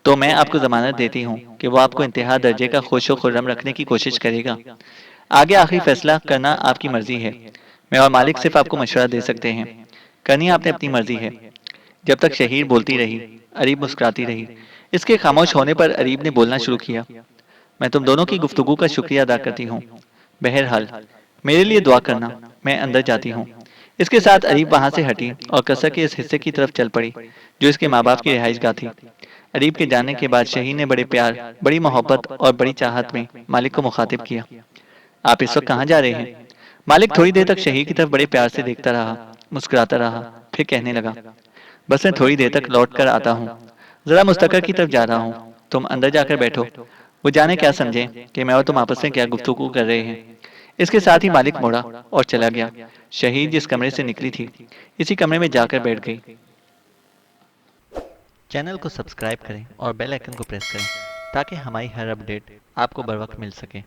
S2: تو میں آپ کو ضمانت دیتی ہوں کہ وہ آپ کو انتہا درجے کا خوش و خرم رکھنے کی کوشش کرے گا۔ آگے آخری فیصلہ کرنا آپ کی مرضی ہے، میں اور مالک صرف آپ کو مشورہ دے سکتے ہیں، کرنی آپ نے اپنی مرضی ہے۔ جب تک شہیر بولتی رہی، اریب مسکراتی رہی۔ اس کے خاموش ہونے پر اریب نے بولنا شروع کیا، میں تم دونوں کی گفتگو کا شکریہ ادا کرتی ہوں، بہرحال میرے لیے دعا کرنا، میں اندر جاتی ہوں۔ اس کے ساتھ اریب وہاں سے ہٹی اور قصر کے اس حصے کی طرف چل پڑی جو اس کے ماں باپ کی رہائش گاہ تھی۔ اریب کے جانے کے بعد شہیر نے بڑے پیار، بڑی محبت اور بڑی چاہت میں مالک کو مخاطب کیا، آپ اس وقت کہاں جا رہے ہیں؟ مالک تھوڑی دیر تک شہیر کی طرف بڑے پیار سے دیکھتا رہا، مسکراتا رہا، پھر کہنے لگا، بس میں تھوڑی دیر تک لوٹ کر آتا ہوں، ذرا مستقر کی طرف جا رہا ہوں، تم اندر جا کر بیٹھو، وہ جانے کیا سمجھیں کہ میں اور تم آپس میں کیا گفتگو کر رہے ہیں۔ اس کے ساتھ ہی مالک مڑا اور چلا گیا۔ شہیر جس کمرے سے نکلی تھی اسی کمرے میں جا کر بیٹھ گئی۔ چینل کو سبسکرائب کریں اور بیل آئیکن کو پریس کریں تاکہ ہماری ہر اپڈیٹ آپ کو بر وقت مل سکے۔